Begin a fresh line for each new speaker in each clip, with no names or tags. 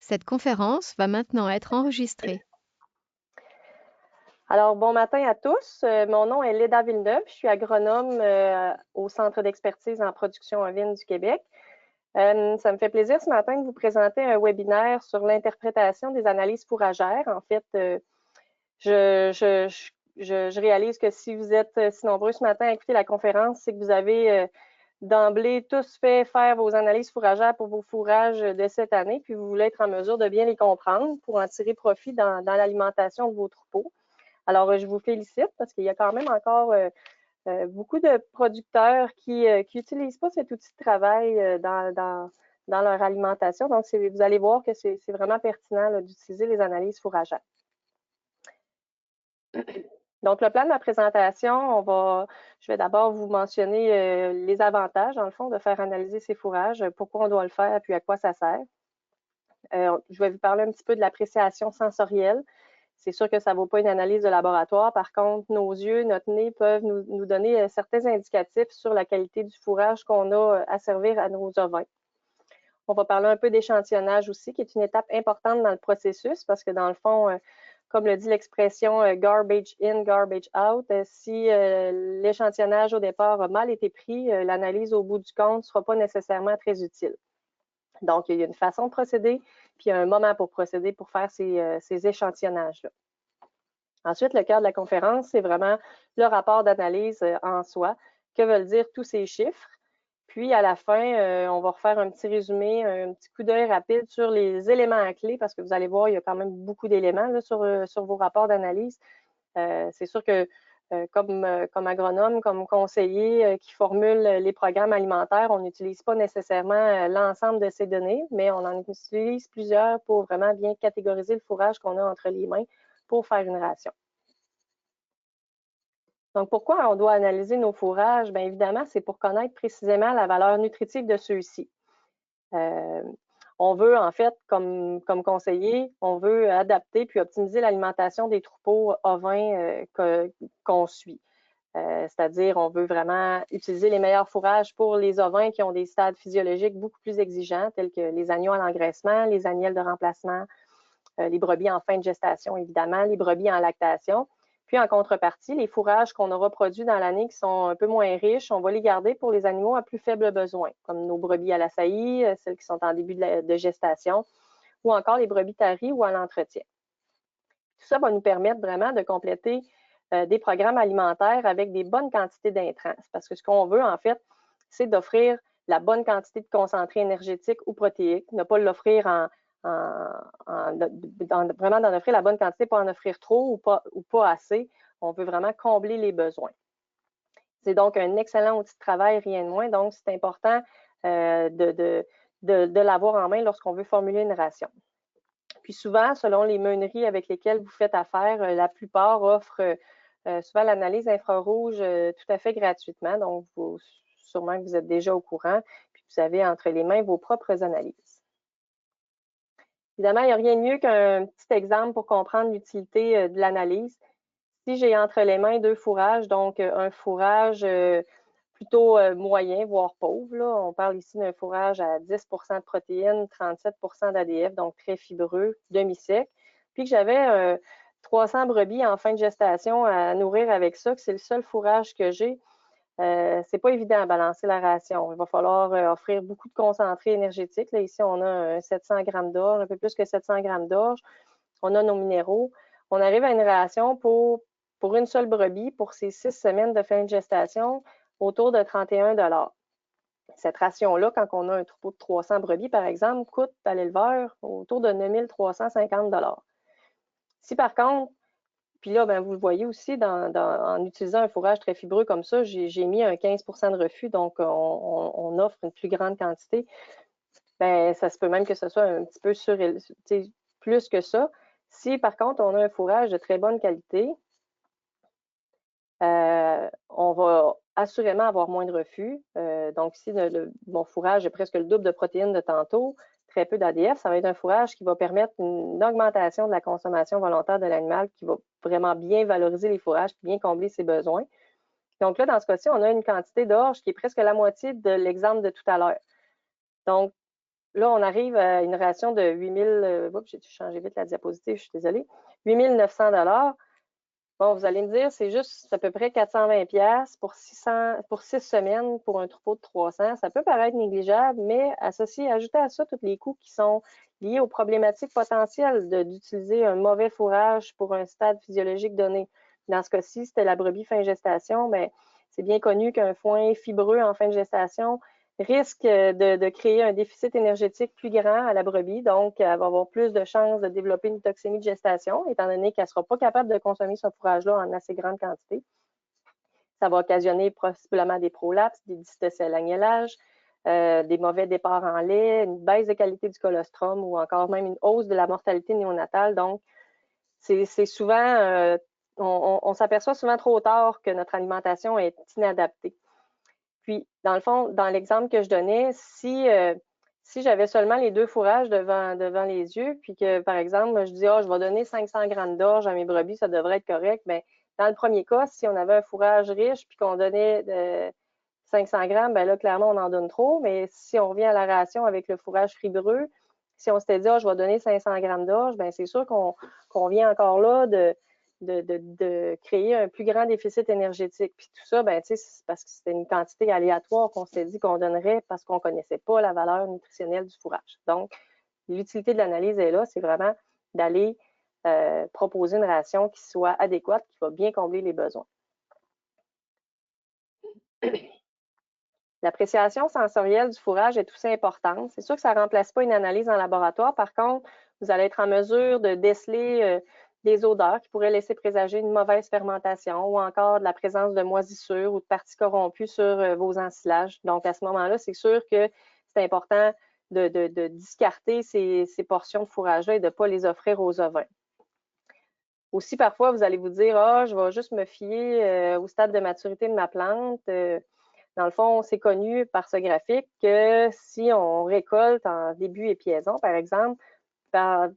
Cette conférence va maintenant être enregistrée.
Alors, bon matin à tous. Mon nom est Léda Villeneuve. Je suis agronome au Centre d'expertise en production ovine du Québec. Ça me fait plaisir ce matin de vous présenter un webinaire sur l'interprétation des analyses fourragères. En fait, je réalise que si vous êtes si nombreux ce matin à écouter la conférence, c'est que vous avez d'emblée tous fait faire vos analyses fourragères pour vos fourrages de cette année, puis vous voulez être en mesure de bien les comprendre pour en tirer profit dans l'alimentation de vos troupeaux. Alors, je vous félicite parce qu'il y a quand même encore beaucoup de producteurs qui n'utilisent pas cet outil de travail dans leur alimentation. Donc, vous allez voir que c'est vraiment pertinent d'utiliser les analyses fourragères. Donc, le plan de ma présentation, je vais d'abord vous mentionner les avantages, dans le fond, de faire analyser ces fourrages, pourquoi on doit le faire, puis à quoi ça sert. Je vais vous parler un petit peu de l'appréciation sensorielle. C'est sûr que ça ne vaut pas une analyse de laboratoire. Par contre, nos yeux, notre nez peuvent nous donner certains indicatifs sur la qualité du fourrage qu'on a à servir à nos ovins. On va parler un peu d'échantillonnage aussi, qui est une étape importante dans le processus parce que dans le fond, comme le dit l'expression garbage in, garbage out, si l'échantillonnage au départ a mal été pris, l'analyse au bout du compte ne sera pas nécessairement très utile. Donc, il y a une façon de procéder, puis il y a un moment pour procéder pour faire ces échantillonnages-là. Ensuite, le cœur de la conférence, c'est vraiment le rapport d'analyse en soi. Que veulent dire tous ces chiffres? Puis, à la fin, on va refaire un petit résumé, un petit coup d'œil rapide sur les éléments à clé, parce que vous allez voir, il y a quand même beaucoup d'éléments sur vos rapports d'analyse. C'est sûr que comme agronome, comme conseiller qui formule les programmes alimentaires, on n'utilise pas nécessairement l'ensemble de ces données, mais on en utilise plusieurs pour vraiment bien catégoriser le fourrage qu'on a entre les mains pour faire une ration. Donc, pourquoi on doit analyser nos fourrages? Bien évidemment, c'est pour connaître précisément la valeur nutritive de ceux-ci. On veut, en fait, comme conseiller, on veut adapter puis optimiser l'alimentation des troupeaux ovins qu'on suit. C'est-à-dire, on veut vraiment utiliser les meilleurs fourrages pour les ovins qui ont des stades physiologiques beaucoup plus exigeants, tels que les agneaux à l'engraissement, les agnelles de remplacement, les brebis en fin de gestation, évidemment, les brebis en lactation. Puis, en contrepartie, les fourrages qu'on aura produits dans l'année qui sont un peu moins riches, on va les garder pour les animaux à plus faible besoin, comme nos brebis à la saillie, celles qui sont en début de gestation, ou encore les brebis taries ou à l'entretien. Tout ça va nous permettre vraiment de compléter des programmes alimentaires avec des bonnes quantités d'intrants. Parce que ce qu'on veut, en fait, c'est d'offrir la bonne quantité de concentré énergétique ou protéique, ne pas l'offrir vraiment d'en offrir la bonne quantité, pas en offrir trop ou pas assez. On veut vraiment combler les besoins. C'est donc un excellent outil de travail, rien de moins. Donc, c'est important de l'avoir en main lorsqu'on veut formuler une ration. Puis souvent, selon les meuneries avec lesquelles vous faites affaire, la plupart offrent souvent l'analyse infrarouge tout à fait gratuitement. Donc, sûrement que vous êtes déjà au courant. Puis vous avez entre les mains vos propres analyses. Évidemment, il n'y a rien de mieux qu'un petit exemple pour comprendre l'utilité de l'analyse. Si j'ai entre les mains deux fourrages, donc un fourrage plutôt moyen, voire pauvre, là, on parle ici d'un fourrage à 10 de protéines, 37 d'ADF, donc très fibreux, demi-sec, puis que j'avais 300 brebis en fin de gestation à nourrir avec ça, que c'est le seul fourrage que j'ai, c'est pas évident à balancer la ration. Il va falloir offrir beaucoup de concentré énergétique. Là, ici, on a 700 grammes d'orge, un peu plus que 700 grammes d'orge. On a nos minéraux. On arrive à une ration pour une seule brebis, pour ces 6 semaines de fin de gestation, autour de 31 $. Cette ration-là, quand on a un troupeau de 300 brebis, par exemple, coûte à l'éleveur autour de 9 350 $. Si par contre, puis là, ben, vous le voyez aussi, en utilisant un fourrage très fibreux comme ça, j'ai mis un 15 de refus, donc on offre une plus grande quantité. Ben, ça se peut même que ce soit un petit peu plus que ça. Si par contre, on a un fourrage de très bonne qualité, on va assurément avoir moins de refus. Donc, si mon fourrage est presque le double de protéines de tantôt, très peu d'ADF, ça va être un fourrage qui va permettre une augmentation de la consommation volontaire de l'animal, qui va vraiment bien valoriser les fourrages, bien combler ses besoins. Donc là, dans ce cas-ci, on a une quantité d'orge qui est presque la moitié de l'exemple de tout à l'heure. Donc, là, on arrive à une ration de 8000, j'ai changé vite la diapositive, je suis désolée, 8900 $. Bon, vous allez me dire, c'est juste à peu près 420$ pour 6 semaines pour un troupeau de 300. Ça peut paraître négligeable, mais ajoutez à ça tous les coûts qui sont liés aux problématiques potentielles d'utiliser un mauvais fourrage pour un stade physiologique donné. Dans ce cas-ci, c'était la brebis fin gestation. Bien, c'est bien connu qu'un foin fibreux en fin de gestation risque de créer un déficit énergétique plus grand à la brebis, donc elle va avoir plus de chances de développer une toxémie de gestation, étant donné qu'elle ne sera pas capable de consommer ce fourrage-là en assez grande quantité. Ça va occasionner possiblement des prolapses, des dystociales agnellage, des mauvais départs en lait, une baisse de qualité du colostrum ou encore même une hausse de la mortalité néonatale. Donc, c'est souvent, on s'aperçoit souvent trop tard que notre alimentation est inadaptée. Puis, dans le fond, dans l'exemple que je donnais, si j'avais seulement les 2 fourrages devant les yeux, puis que, par exemple, je dis, je vais donner 500 grammes d'orge à mes brebis, ça devrait être correct. Bien, dans le premier cas, si on avait un fourrage riche, puis qu'on donnait 500 grammes, bien là, clairement, on en donne trop. Mais si on revient à la ration avec le fourrage fibreux, si on s'était dit, je vais donner 500 grammes d'orge, bien, c'est sûr qu'on vient encore là de créer un plus grand déficit énergétique. Puis tout ça, ben, c'est parce que c'était une quantité aléatoire qu'on s'est dit qu'on donnerait parce qu'on ne connaissait pas la valeur nutritionnelle du fourrage. Donc, l'utilité de l'analyse est là, c'est vraiment d'aller proposer une ration qui soit adéquate, qui va bien combler les besoins. L'appréciation sensorielle du fourrage est aussi importante. C'est sûr que ça ne remplace pas une analyse en laboratoire. Par contre, vous allez être en mesure de déceler des odeurs qui pourraient laisser présager une mauvaise fermentation ou encore de la présence de moisissures ou de parties corrompues sur vos ensilages. Donc, à ce moment-là, c'est sûr que c'est important de discarter ces portions de fourrage-là et de ne pas les offrir aux ovins. Aussi, parfois, vous allez vous dire, je vais juste me fier au stade de maturité de ma plante. Dans le fond, c'est connu par ce graphique que si on récolte en début épiaison, par exemple, par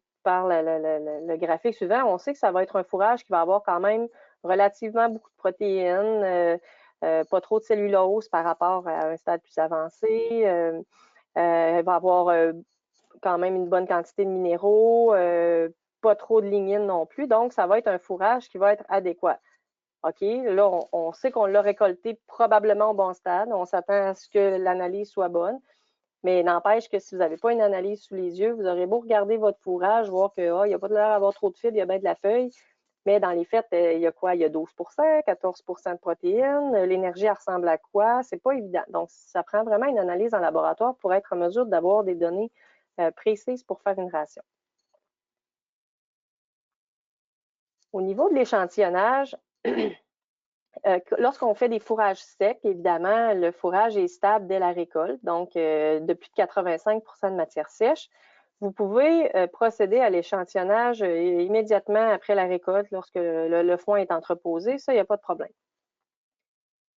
le graphique suivant, on sait que ça va être un fourrage qui va avoir quand même relativement beaucoup de protéines, pas trop de cellulose par rapport à un stade plus avancé. Il va avoir quand même une bonne quantité de minéraux, pas trop de lignine non plus. Donc, ça va être un fourrage qui va être adéquat. OK, là, on sait qu'on l'a récolté probablement au bon stade. On s'attend à ce que l'analyse soit bonne. Mais n'empêche que si vous n'avez pas une analyse sous les yeux, vous aurez beau regarder votre fourrage, voir qu'il n'y a pas de l'air d'avoir trop de fibres, il y a bien de la feuille. Mais dans les faits, il y a quoi? Il y a 12 14 de protéines. L'énergie, elle ressemble à quoi? C'est pas évident. Donc, ça prend vraiment une analyse en laboratoire pour être en mesure d'avoir des données précises pour faire une ration. Au niveau de l'échantillonnage, lorsqu'on fait des fourrages secs, évidemment, le fourrage est stable dès la récolte, donc de plus de 85 de matière sèche. Vous pouvez procéder à l'échantillonnage immédiatement après la récolte lorsque le foin est entreposé. Ça, il n'y a pas de problème.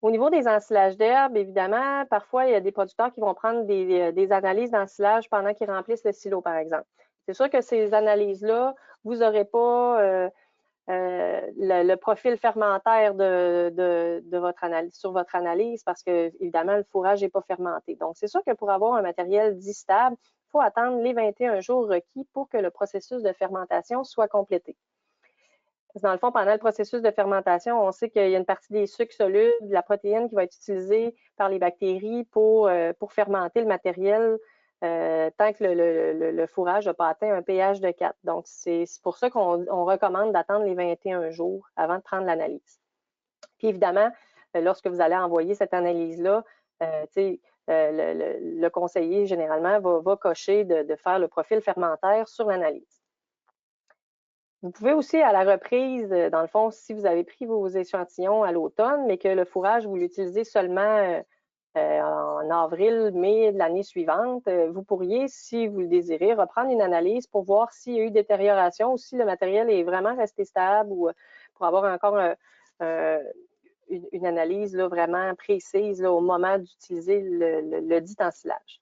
Au niveau des ensilages d'herbe, évidemment, parfois, il y a des producteurs qui vont prendre des analyses d'ensilage pendant qu'ils remplissent le silo, par exemple. C'est sûr que ces analyses-là, vous n'aurez pas le profil fermentaire de votre analyse, sur votre analyse parce que, évidemment, le fourrage n'est pas fermenté. Donc, c'est sûr que pour avoir un matériel dit stable, il faut attendre les 21 jours requis pour que le processus de fermentation soit complété. Dans le fond, pendant le processus de fermentation, on sait qu'il y a une partie des sucres solubles, de la protéine qui va être utilisée par les bactéries pour fermenter le matériel tant que le fourrage n'a pas atteint un pH de 4. Donc, c'est pour ça qu'on recommande d'attendre les 21 jours avant de prendre l'analyse. Puis évidemment, lorsque vous allez envoyer cette analyse-là, le conseiller, généralement, va cocher de faire le profil fermentaire sur l'analyse. Vous pouvez aussi, à la reprise, dans le fond, si vous avez pris vos échantillons à l'automne, mais que le fourrage, vous l'utilisez seulement en avril, mai de l'année suivante, vous pourriez, si vous le désirez, reprendre une analyse pour voir s'il y a eu détérioration ou si le matériel est vraiment resté stable ou pour avoir encore une analyse là, vraiment précise là, au moment d'utiliser le dit ensilage.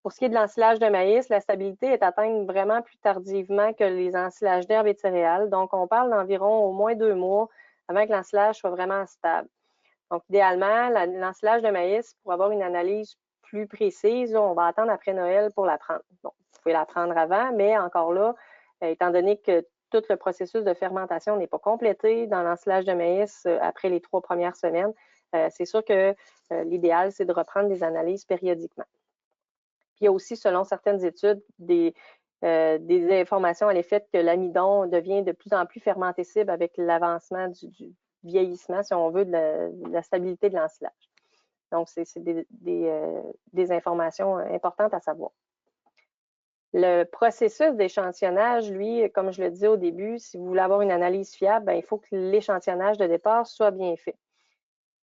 Pour ce qui est de l'ensilage de maïs, la stabilité est atteinte vraiment plus tardivement que les ensilages d'herbes et de céréales. Donc, on parle d'environ au moins 2 mois avant que l'ensilage soit vraiment stable. Donc, idéalement, l'ensilage de maïs, pour avoir une analyse plus précise, là, on va attendre après Noël pour la prendre. Bon, vous pouvez la prendre avant, mais encore là, étant donné que tout le processus de fermentation n'est pas complété dans l'ensilage de maïs après les 3 premières semaines, c'est sûr que l'idéal, c'est de reprendre des analyses périodiquement. Puis il y a aussi, selon certaines études, des informations à l'effet que l'amidon devient de plus en plus fermentescible avec l'avancement du vieillissement, si on veut, de la stabilité de l'ensilage. Donc, c'est des informations importantes à savoir. Le processus d'échantillonnage, lui, comme je le disais au début, si vous voulez avoir une analyse fiable, bien, il faut que l'échantillonnage de départ soit bien fait.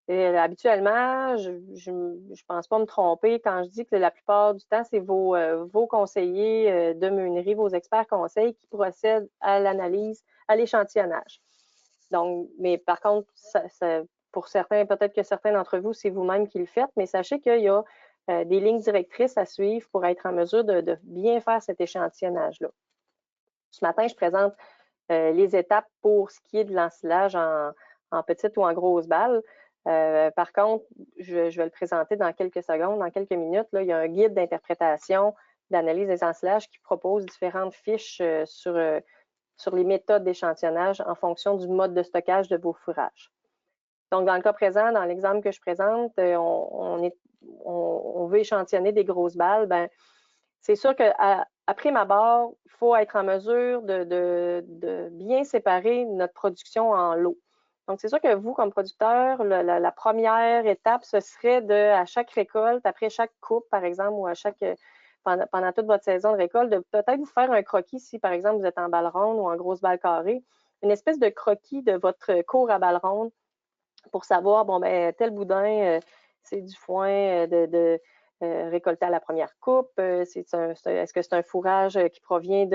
Et habituellement, je ne pense pas me tromper quand je dis que la plupart du temps, c'est vos conseillers de meunerie, vos experts conseils qui procèdent à l'analyse, à l'échantillonnage. Donc, mais par contre, pour certains, peut-être que certains d'entre vous, c'est vous-même qui le faites, mais sachez qu'il y a des lignes directrices à suivre pour être en mesure de bien faire cet échantillonnage-là. Ce matin, je présente les étapes pour ce qui est de l'ensilage en petite ou en grosse balle. Par contre, je vais le présenter dans quelques secondes, dans quelques minutes. Là, il y a un guide d'interprétation, d'analyse des ensilages qui propose différentes fiches sur les méthodes d'échantillonnage en fonction du mode de stockage de vos fourrages. Donc, dans le cas présent, dans l'exemple que je présente, on veut échantillonner des grosses balles. Ben, c'est sûr qu'à prime abord, il faut être en mesure de bien séparer notre production en lots. Donc, c'est sûr que vous, comme producteur, la première étape, ce serait à chaque récolte, après chaque coupe, par exemple, ou pendant toute votre saison de récolte, de peut-être vous faire un croquis si, par exemple, vous êtes en balle ronde ou en grosse balle carrée, une espèce de croquis de votre cours à balle ronde pour savoir, bon, ben, tel boudin, c'est du foin récolté à la première coupe. Est-ce que c'est un fourrage qui provient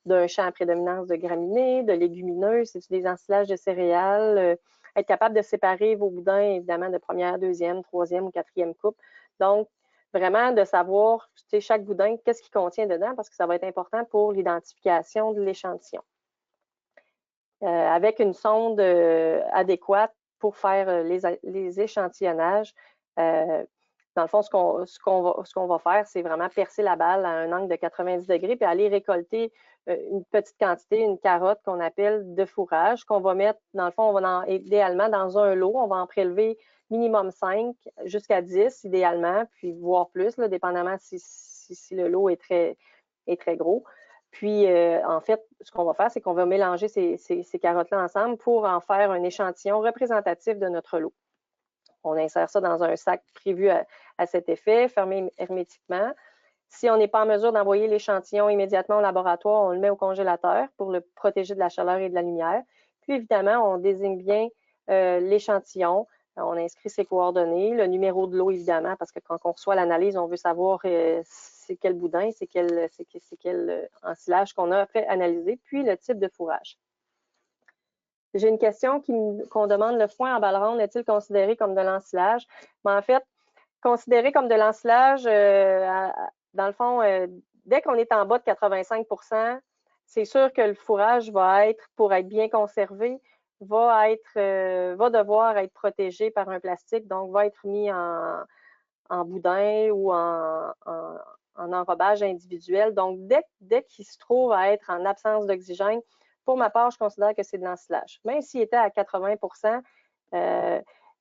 d'un champ à prédominance de graminées, de légumineuses? C'est-tu des ensilages de céréales? Être capable de séparer vos boudins, évidemment, de première, deuxième, troisième ou quatrième coupe. Donc, vraiment de savoir, chaque boudin, qu'est-ce qu'il contient dedans, parce que ça va être important pour l'identification de l'échantillon. Avec une sonde adéquate pour faire les échantillonnages, dans le fond, ce qu'on va faire, c'est vraiment percer la balle à un angle de 90 degrés puis aller récolter une petite quantité, une carotte qu'on appelle de fourrage, qu'on va mettre, dans le fond, idéalement dans un lot, on va en prélever minimum 5 jusqu'à 10 idéalement, puis voire plus, là, dépendamment si le lot est très gros. Puis, en fait, ce qu'on va faire, c'est qu'on va mélanger ces carottes-là ensemble pour en faire un échantillon représentatif de notre lot. On insère ça dans un sac prévu à cet effet, fermé hermétiquement. Si on n'est pas en mesure d'envoyer l'échantillon immédiatement au laboratoire, on le met au congélateur pour le protéger de la chaleur et de la lumière. Puis, évidemment, on désigne bien l'échantillon. On inscrit ses coordonnées, le numéro de l'eau, évidemment, parce que quand on reçoit l'analyse, on veut savoir c'est quel boudin, c'est quel ensilage qu'on a fait analyser, puis le type de fourrage. J'ai une question qu'on demande, le foin en balle ronde est-il considéré comme de l'ensilage? Mais en fait, considéré comme de l'ensilage, dans le fond, dès qu'on est en bas de 85 %, c'est sûr que le fourrage va être, pour être bien conservé, va devoir être protégé par un plastique, donc va être mis en boudin ou en enrobage individuel. Donc, dès qu'il se trouve à être en absence d'oxygène, pour ma part, je considère que c'est de l'ensilage. Même s'il était à 80 %,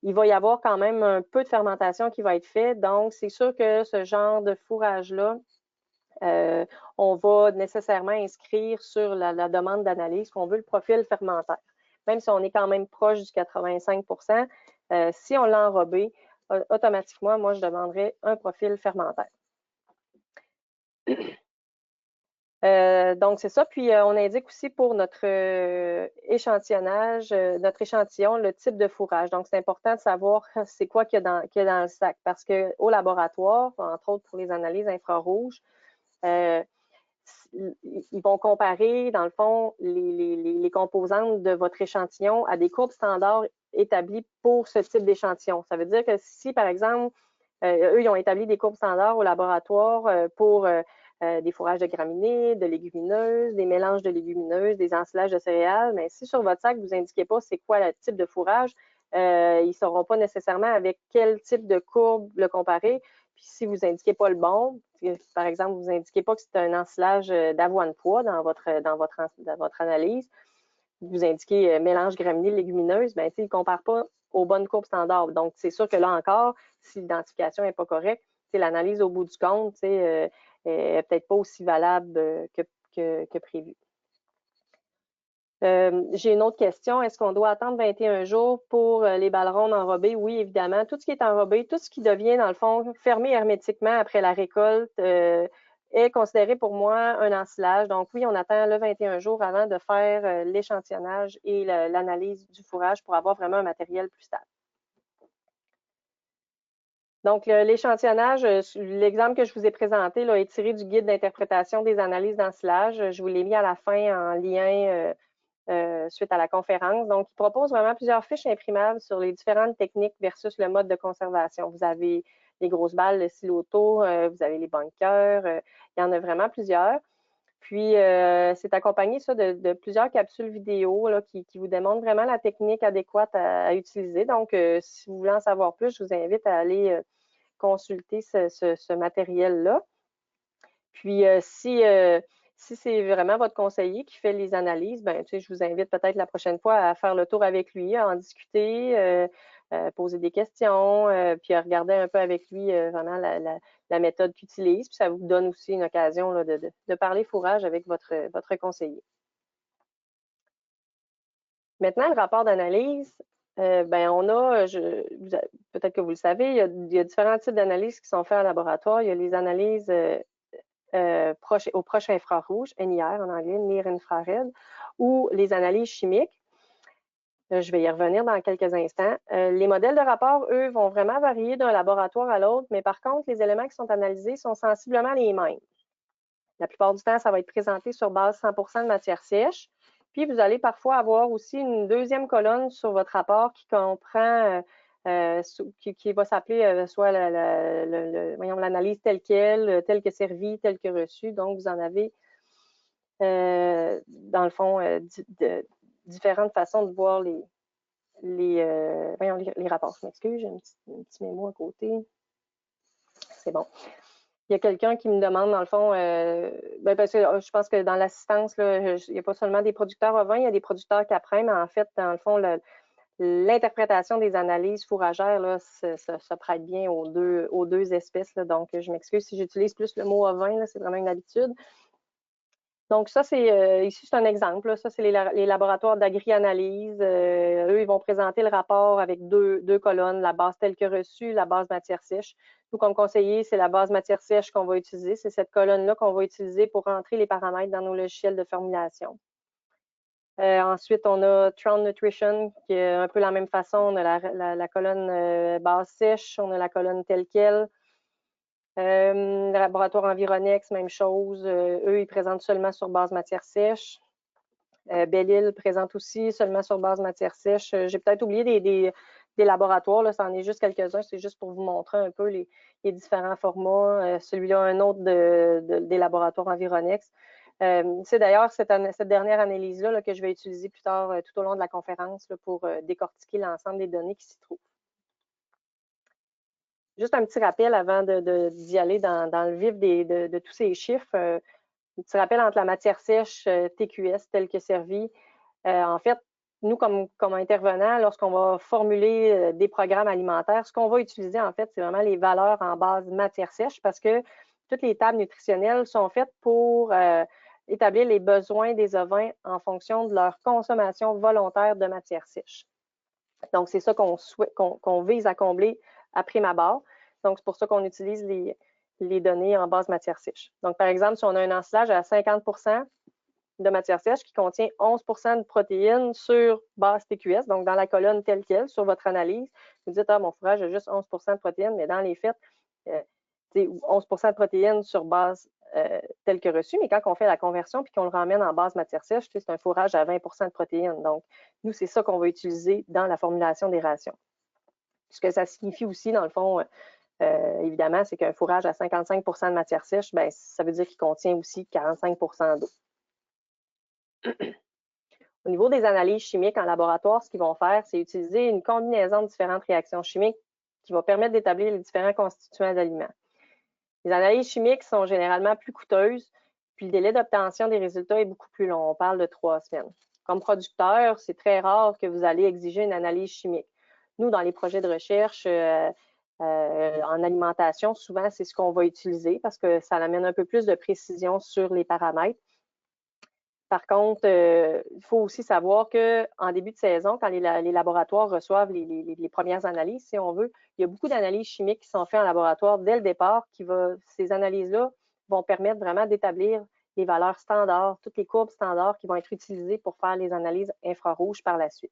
il va y avoir quand même un peu de fermentation qui va être fait. Donc, c'est sûr que ce genre de fourrage-là, on va nécessairement inscrire sur la demande d'analyse qu'on veut le profil fermentaire. Même si on est quand même proche du 85 %, si on l'a enrobé, automatiquement, moi, je demanderais un profil fermentaire. Donc, c'est ça. Puis, on indique aussi pour notre échantillonnage, notre échantillon, le type de fourrage. Donc, c'est important de savoir c'est quoi qu'il y a dans le sac. Parce qu'au laboratoire, entre autres pour les analyses infrarouges, ils vont comparer, dans le fond, les composantes de votre échantillon à des courbes standards établies pour ce type d'échantillon. Ça veut dire que si, par exemple, eux, ils ont établi des courbes standards au laboratoire pour des fourrages de graminées, de légumineuses, des mélanges de légumineuses, des ensilages de céréales, mais si sur votre sac, vous indiquez pas c'est quoi le type de fourrage, ils ne sauront pas nécessairement avec quel type de courbe le comparer. Puis si vous indiquez pas le bon, par exemple, vous indiquez pas que c'est un ensilage d'avoine pois dans votre analyse, vous indiquez mélange graminées légumineuses, ben, il ne compare pas aux bonnes courbes standards. Donc, c'est sûr que là encore, si l'identification n'est pas correcte, l'analyse au bout du compte n'est peut-être pas aussi valable que prévu. J'ai une autre question. Est-ce qu'on doit attendre 21 jours pour les balles rondes enrobées? Oui, évidemment. Tout ce qui est enrobé, tout ce qui devient, dans le fond, fermé hermétiquement après la récolte est considéré pour moi un ensilage. Donc oui, on attend le 21 jours avant de faire l'échantillonnage et l'analyse du fourrage pour avoir vraiment un matériel plus stable. Donc, l'échantillonnage, l'exemple que je vous ai présenté là, est tiré du guide d'interprétation des analyses d'ensilage. Je vous l'ai mis à la fin en lien suite à la conférence. Donc, il propose vraiment plusieurs fiches imprimables sur les différentes techniques versus le mode de conservation. Vous avez les grosses balles, le siloto, vous avez les bunkers, il y en a vraiment plusieurs. Puis, c'est accompagné ça de plusieurs capsules vidéo là, qui vous démontrent vraiment la technique adéquate à utiliser. Donc, si vous voulez en savoir plus, je vous invite à aller consulter ce matériel-là. Puis, si c'est vraiment votre conseiller qui fait les analyses, ben, je vous invite peut-être la prochaine fois à faire le tour avec lui, à en discuter, poser des questions, puis à regarder un peu avec lui vraiment la méthode qu'il utilise. Puis ça vous donne aussi une occasion là, de parler fourrage avec votre conseiller. Maintenant, le rapport d'analyse, ben, on a, peut-être que vous le savez, il y a différents types d'analyses qui sont faits en laboratoire. Il y a les analyses au proche infrarouge, NIR en anglais, Near Infrared, ou les analyses chimiques. Je vais y revenir dans quelques instants. Les modèles de rapport, eux, vont vraiment varier d'un laboratoire à l'autre, mais par contre, les éléments qui sont analysés sont sensiblement les mêmes. La plupart du temps, ça va être présenté sur base 100% de matière sèche. Puis, vous allez parfois avoir aussi une deuxième colonne sur votre rapport qui comprend, qui va s'appeler soit l'analyse telle qu'elle, telle que servie, telle que reçue. Donc, vous en avez, dans le fond, différentes façons de voir les rapports. Je m'excuse, j'ai un petit mémo à côté. C'est bon. Il y a quelqu'un qui me demande, dans le fond, parce que je pense que dans l'assistance, il n'y a pas seulement des producteurs ovins, il y a des producteurs caprins, mais en fait, dans le fond, l'interprétation des analyses fourragères là, se prête bien aux deux espèces. Là, donc, je m'excuse si j'utilise plus le mot ovin, c'est vraiment une habitude. Donc, ça, ici, c'est un exemple. Là. Ça, c'est les laboratoires d'agri-analyse. Eux, ils vont présenter le rapport avec deux colonnes, la base telle que reçue, la base matière sèche. Nous, comme conseiller, c'est la base matière sèche qu'on va utiliser. C'est cette colonne-là qu'on va utiliser pour rentrer les paramètres dans nos logiciels de formulation. Ensuite, on a Tron Nutrition, qui est un peu la même façon. On a la colonne base sèche, on a la colonne telle quelle. Le laboratoire Environex, même chose. Eux, ils présentent seulement sur base matière sèche. Belle-Île présente aussi seulement sur base matière sèche. J'ai peut-être oublié des laboratoires, là, ça en est juste quelques-uns. C'est juste pour vous montrer un peu les différents formats. Celui-là, un autre des laboratoires Environex. C'est d'ailleurs cette dernière analyse-là là, que je vais utiliser plus tard tout au long de la conférence là, pour décortiquer l'ensemble des données qui s'y trouvent. Juste un petit rappel avant d'y aller dans le vif de tous ces chiffres. Un petit rappel entre la matière sèche TQS telle que servie. En fait, nous, comme intervenants, lorsqu'on va formuler des programmes alimentaires, ce qu'on va utiliser, en fait, c'est vraiment les valeurs en base matière sèche parce que toutes les tables nutritionnelles sont faites pour établir les besoins des ovins en fonction de leur consommation volontaire de matière sèche. Donc, c'est ça qu'on vise à combler à prime abord. Donc, c'est pour ça qu'on utilise les données en base matière sèche. Donc, par exemple, si on a un ensilage à 50% de matière sèche qui contient 11% de protéines sur base TQS, donc dans la colonne telle quelle, sur votre analyse, vous dites, ah, mon fourrage a juste 11% de protéines, mais dans les faits, 11% de protéines sur base telle que reçue, mais quand on fait la conversion puis qu'on le ramène en base matière sèche, c'est un fourrage à 20% de protéines. Donc, nous, c'est ça qu'on va utiliser dans la formulation des rations. Ce que ça signifie aussi, dans le fond, évidemment, c'est qu'un fourrage à 55% de matière sèche, ben, ça veut dire qu'il contient aussi 45% d'eau. Au niveau des analyses chimiques en laboratoire, ce qu'ils vont faire, c'est utiliser une combinaison de différentes réactions chimiques qui va permettre d'établir les différents constituants d'aliments. Les analyses chimiques sont généralement plus coûteuses, puis le délai d'obtention des résultats est beaucoup plus long. On parle de 3 semaines. Comme producteur, c'est très rare que vous allez exiger une analyse chimique. Nous, dans les projets de recherche en alimentation, souvent, c'est ce qu'on va utiliser parce que ça amène un peu plus de précision sur les paramètres. Par contre, il faut aussi savoir qu'en début de saison, quand les laboratoires reçoivent les premières analyses, si on veut, il y a beaucoup d'analyses chimiques qui sont faites en laboratoire dès le départ. Ces analyses-là vont permettre vraiment d'établir les valeurs standards, toutes les courbes standards qui vont être utilisées pour faire les analyses infrarouges par la suite.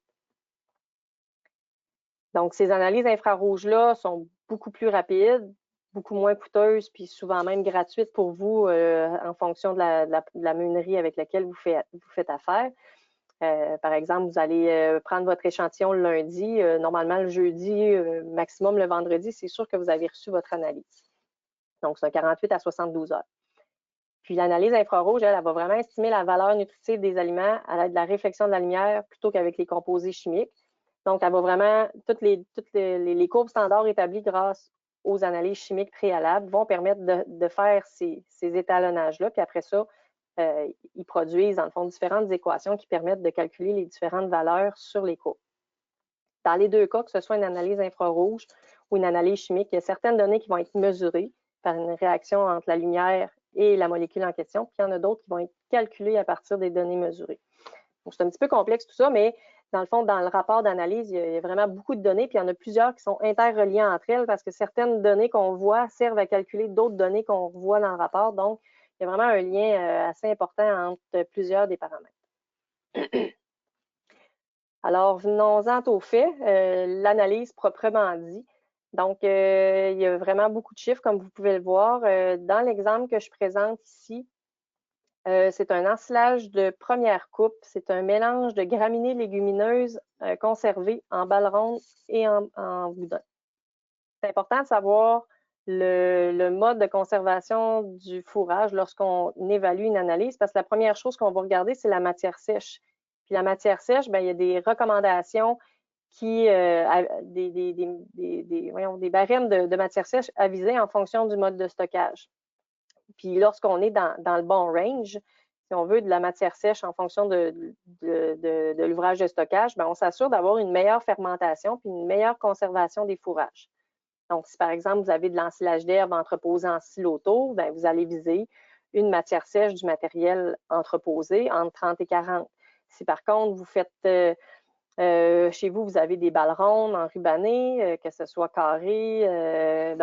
Donc, ces analyses infrarouges-là sont beaucoup plus rapides, beaucoup moins coûteuses, puis souvent même gratuites pour vous en fonction de la meunerie avec laquelle vous faites affaire. Par exemple, vous allez prendre votre échantillon le lundi, normalement le jeudi, maximum le vendredi, c'est sûr que vous avez reçu votre analyse. Donc, c'est un 48 à 72 heures. Puis l'analyse infrarouge, elle va vraiment estimer la valeur nutritive des aliments à l'aide de la réflexion de la lumière plutôt qu'avec les composés chimiques. Donc, elle va vraiment, toutes les courbes standards établies grâce aux analyses chimiques préalables vont permettre de faire ces étalonnages-là. Puis après ça, ils produisent, dans le fond, différentes équations qui permettent de calculer les différentes valeurs sur les courbes. Dans les deux cas, que ce soit une analyse infrarouge ou une analyse chimique, il y a certaines données qui vont être mesurées par une réaction entre la lumière et la molécule en question, puis il y en a d'autres qui vont être calculées à partir des données mesurées. Donc, c'est un petit peu complexe tout ça, mais dans le fond, dans le rapport d'analyse, il y a vraiment beaucoup de données, puis il y en a plusieurs qui sont interreliées entre elles parce que certaines données qu'on voit servent à calculer d'autres données qu'on voit dans le rapport. Donc, il y a vraiment un lien assez important entre plusieurs des paramètres. Alors, venons-en au fait, l'analyse proprement dit. Donc, il y a vraiment beaucoup de chiffres, comme vous pouvez le voir. Dans l'exemple que je présente ici, c'est un ensilage de première coupe. C'est un mélange de graminées légumineuses conservées en balles rondes et en boudin. C'est important de savoir le mode de conservation du fourrage lorsqu'on évalue une analyse, parce que la première chose qu'on va regarder, c'est la matière sèche. Puis la matière sèche, bien, il y a des recommandations des barèmes de matière sèche avisés en fonction du mode de stockage. Puis lorsqu'on est dans le bon range, si on veut de la matière sèche en fonction de l'ouvrage de stockage, bien, on s'assure d'avoir une meilleure fermentation puis une meilleure conservation des fourrages. Donc, si par exemple, vous avez de l'ensilage d'herbe entreposé en siloto, bien, vous allez viser une matière sèche du matériel entreposé entre 30 et 40. Si par contre, vous faites chez vous, vous avez des balles rondes enrubannées, que ce soit carrées,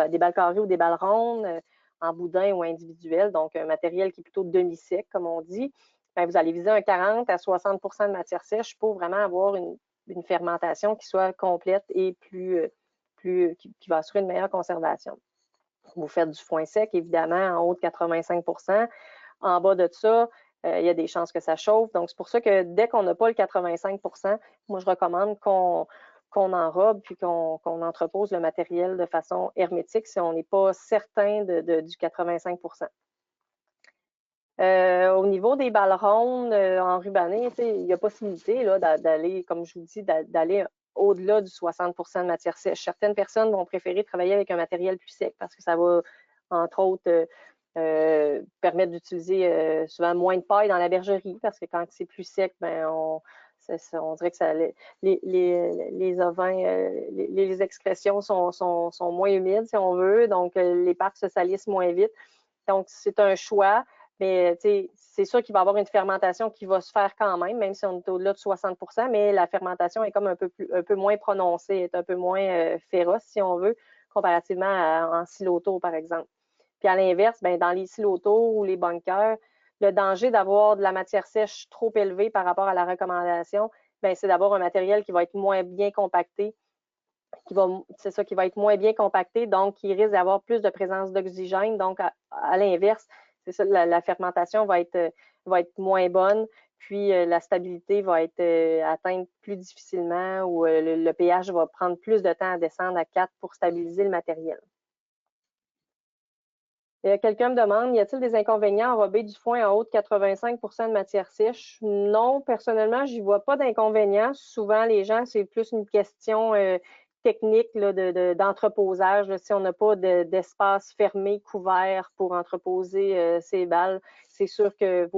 des balles carrées ou des balles rondes, en boudin ou individuel, donc un matériel qui est plutôt demi-sec, comme on dit, bien, vous allez viser un 40 à 60 de matière sèche pour vraiment avoir une fermentation qui soit complète et qui va assurer une meilleure conservation. Vous faites du foin sec, évidemment, en haut de 85 %. En bas de ça, il y a des chances que ça chauffe. Donc, c'est pour ça que dès qu'on n'a pas le 85 %, moi, je recommande qu'on enrobe puis qu'on entrepose le matériel de façon hermétique si on n'est pas certain du 85 %. Au niveau des balles rondes enrubannées, il y a possibilité d'aller, comme je vous dis, d'aller au-delà du 60 de matière sèche. Certaines personnes vont préférer travailler avec un matériel plus sec parce que ça va, entre autres, permettre d'utiliser souvent moins de paille dans la bergerie parce que quand c'est plus sec, ben on dirait que les ovins, les excrétions sont moins humides, si on veut, donc les pâtes se salissent moins vite. Donc, c'est un choix, mais c'est sûr qu'il va y avoir une fermentation qui va se faire quand même si on est au-delà de 60 %, mais la fermentation est comme un peu moins prononcée, est un peu moins féroce, si on veut, comparativement en siloto, par exemple. Puis à l'inverse, ben, dans les silotos ou les bunkers, le danger d'avoir de la matière sèche trop élevée par rapport à la recommandation, ben, c'est d'avoir un matériel qui va être moins bien compacté, qui va être moins bien compacté, donc qui risque d'avoir plus de présence d'oxygène. Donc, à l'inverse, c'est ça, la fermentation va être moins bonne, puis la stabilité va être atteinte plus difficilement ou le pH va prendre plus de temps à descendre à 4 pour stabiliser le matériel. Quelqu'un me demande, y a-t-il des inconvénients à enrober du foin en haut de 85 % de matière sèche? Non, personnellement, j'y vois pas d'inconvénients. Souvent, les gens, c'est plus une question technique d'entreposage. Si on n'a pas d'espace fermé, couvert pour entreposer ces balles, c'est sûr que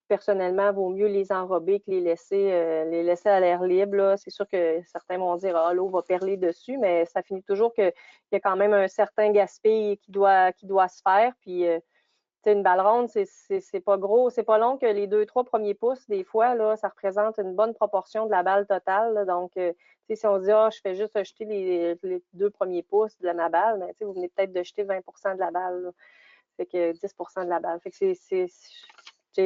personnellement, vaut mieux les enrober que les laisser à l'air libre. C'est sûr que certains vont dire ah, l'eau va perler dessus, mais ça finit toujours qu'il y a quand même un certain gaspillage qui doit se faire. Puis une balle ronde, c'est pas gros, c'est pas long que les 2-3 premiers pouces, des fois, là, ça représente une bonne proportion de la balle totale. Là. Donc, si on dit ah, je fais juste jeter les 2 premiers pouces de ma balle, mais vous venez peut-être de jeter 20% de la balle. Là. Fait que 10% de la balle. Fait que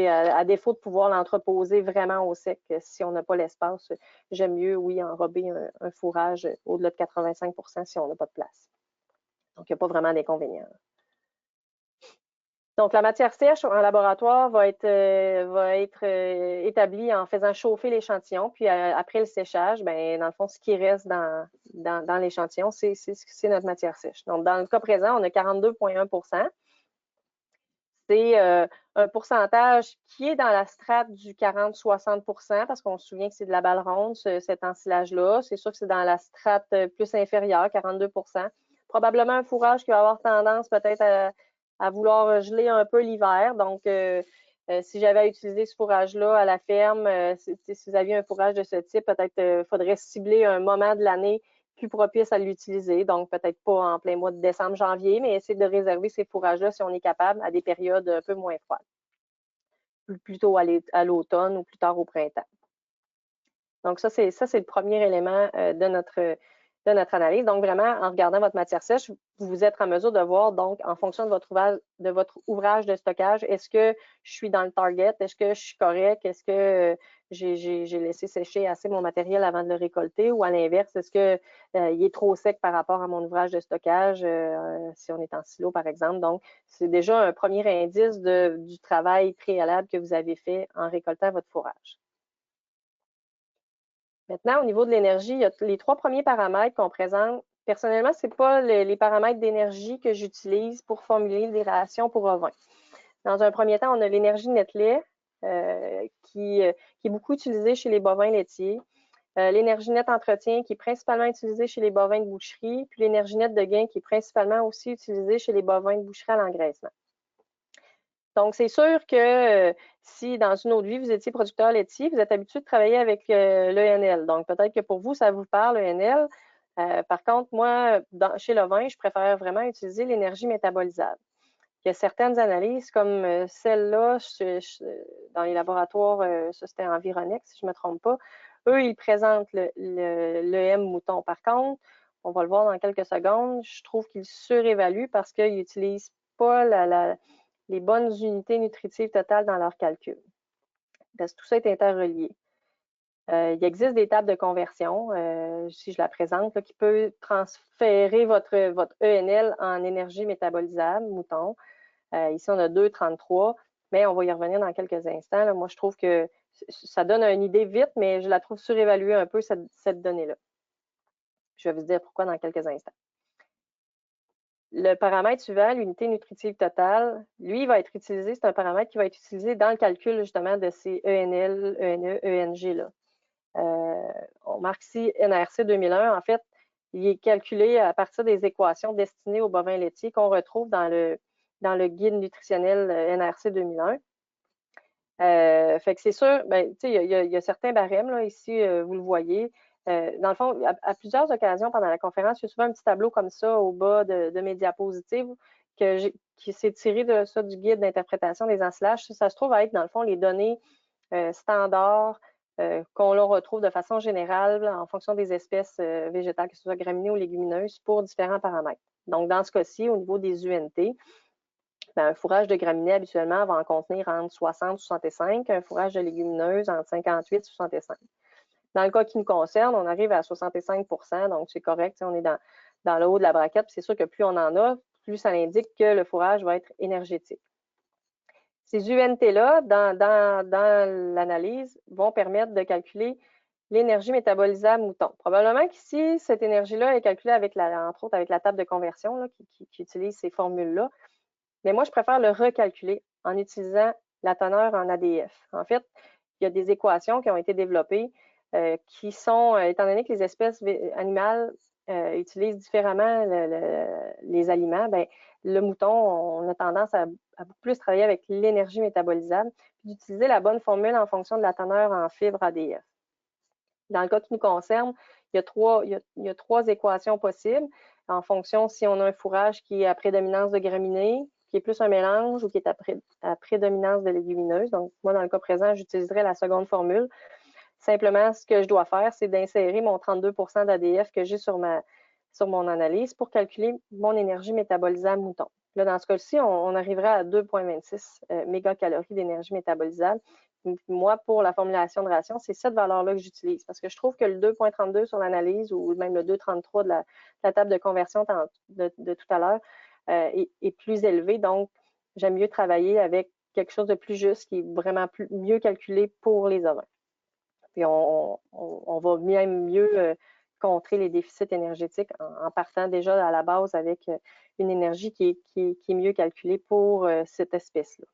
à défaut de pouvoir l'entreposer vraiment au sec, si on n'a pas l'espace, j'aime mieux, oui, enrober un fourrage au-delà de 85% si on n'a pas de place. Donc, il n'y a pas vraiment d'inconvénient. Donc, la matière sèche en laboratoire va être établie en faisant chauffer l'échantillon. Puis, après le séchage, ben, dans le fond, ce qui reste dans l'échantillon, c'est notre matière sèche. Donc, dans le cas présent, on a 42,1%. C'est un pourcentage qui est dans la strate du 40-60%, parce qu'on se souvient que c'est de la balle ronde, cet ensilage-là. C'est sûr que c'est dans la strate plus inférieure, 42%. Probablement un fourrage qui va avoir tendance peut-être à vouloir geler un peu l'hiver. Donc, si j'avais à utiliser ce fourrage-là à la ferme, si vous aviez un fourrage de ce type, peut-être faudrait cibler un moment de l'année plus propice à l'utiliser. Donc, peut-être pas en plein mois de décembre, janvier, mais essayer de réserver ces fourrages-là si on est capable à des périodes un peu moins froides. Plutôt à l'automne ou plus tard au printemps. Donc, ça, c'est le premier élément de notre analyse. Donc, vraiment, en regardant votre matière sèche, vous êtes en mesure de voir, donc, en fonction de votre ouvrage de stockage, est-ce que je suis dans le target? Est-ce que je suis correct? Est-ce que j'ai laissé sécher assez mon matériel avant de le récolter? Ou à l'inverse, est-ce qu'il est trop sec par rapport à mon ouvrage de stockage, si on est en silo, par exemple? Donc, c'est déjà un premier indice du travail préalable que vous avez fait en récoltant votre fourrage. Maintenant, au niveau de l'énergie, il y a les 3 premiers paramètres qu'on présente. Personnellement, ce n'est pas les paramètres d'énergie que j'utilise pour formuler des rations pour ovins. Dans un premier temps, on a l'énergie net lait qui est beaucoup utilisée chez les bovins laitiers. L'énergie nette entretien qui est principalement utilisée chez les bovins de boucherie, puis l'énergie nette de gain qui est principalement aussi utilisée chez les bovins de boucherie à l'engraissement. Donc, c'est sûr que si dans une autre vie, vous étiez producteur laitier, vous êtes habitué de travailler avec l'ENL. Donc, peut-être que pour vous, ça vous parle, l'ENL. Par contre, moi, chez le vin, je préfère vraiment utiliser l'énergie métabolisable. Il y a certaines analyses, comme celle-là, dans les laboratoires, ça c'était Environex, si je ne me trompe pas, eux, ils présentent l'EM mouton. Par contre, on va le voir dans quelques secondes, je trouve qu'ils surévaluent parce qu'ils n'utilisent pas les bonnes unités nutritives totales dans leur calcul. Parce que tout ça est interrelié. Il existe des tables de conversion, si je la présente, là, qui peut transférer votre ENL en énergie métabolisable, mouton. Ici, on a 2,33, mais on va y revenir dans quelques instants. Là. Moi, je trouve que ça donne une idée vite, mais je la trouve surévaluée un peu, cette donnée-là. Je vais vous dire pourquoi dans quelques instants. Le paramètre suivant, l'unité nutritive totale, lui, il va être utilisé, c'est un paramètre qui va être utilisé dans le calcul justement de ces ENL, ENE, ENG-là. On marque ici NRC 2001. En fait, il est calculé à partir des équations destinées aux bovins laitiers qu'on retrouve dans le guide nutritionnel NRC 2001. Fait que c'est sûr, ben, il y a certains barèmes, là, ici, vous le voyez. Dans le fond, à plusieurs occasions pendant la conférence, il y a souvent un petit tableau comme ça au bas de mes diapositives qui s'est tiré de ça du guide d'interprétation des ensilages. Ça se trouve à être, dans le fond, les données standards qu'on retrouve de façon générale en fonction des espèces végétales, que ce soit graminées ou légumineuses, pour différents paramètres. Donc, dans ce cas-ci, au niveau des UNT, ben, un fourrage de graminées, habituellement, va en contenir entre 60 et 65, un fourrage de légumineuses entre 58 et 65. Dans le cas qui nous concerne, on arrive à 65 %, donc c'est correct, on est dans le haut de la braquette. C'est sûr que plus on en a, plus ça indique que le fourrage va être énergétique. Ces UNT-là, dans l'analyse, vont permettre de calculer l'énergie métabolisable mouton. Probablement qu'ici, cette énergie-là est calculée avec entre autres avec la table de conversion là, qui utilise ces formules-là. Mais moi, je préfère le recalculer en utilisant la teneur en ADF. En fait, il y a des équations qui ont été développées qui sont, étant donné que les espèces animales utilisent différemment les aliments, ben, le mouton, on a tendance à beaucoup plus travailler avec l'énergie métabolisable, puis d'utiliser la bonne formule en fonction de la teneur en fibres ADF. Dans le cas qui nous concerne, il y a trois équations possibles en fonction si on a un fourrage qui est à prédominance de graminées, qui est plus un mélange ou qui est à prédominance de légumineuses. Donc, moi, dans le cas présent, j'utiliserai la seconde formule. Simplement, ce que je dois faire, c'est d'insérer mon 32 d'ADF que j'ai sur mon analyse pour calculer mon énergie métabolisable mouton. Là, dans ce cas-ci, on arrivera à 2,26 mégacalories d'énergie métabolisable. Moi, pour la formulation de ration, c'est cette valeur-là que j'utilise parce que je trouve que le 2,32 sur l'analyse ou même le 2,33 de la table de conversion de tout à l'heure est plus élevé. Donc, j'aime mieux travailler avec quelque chose de plus juste qui est vraiment mieux calculé pour les ovins. Puis on va même mieux contrer les déficits énergétiques en partant déjà à la base avec une énergie qui est mieux calculée pour cette espèce-là.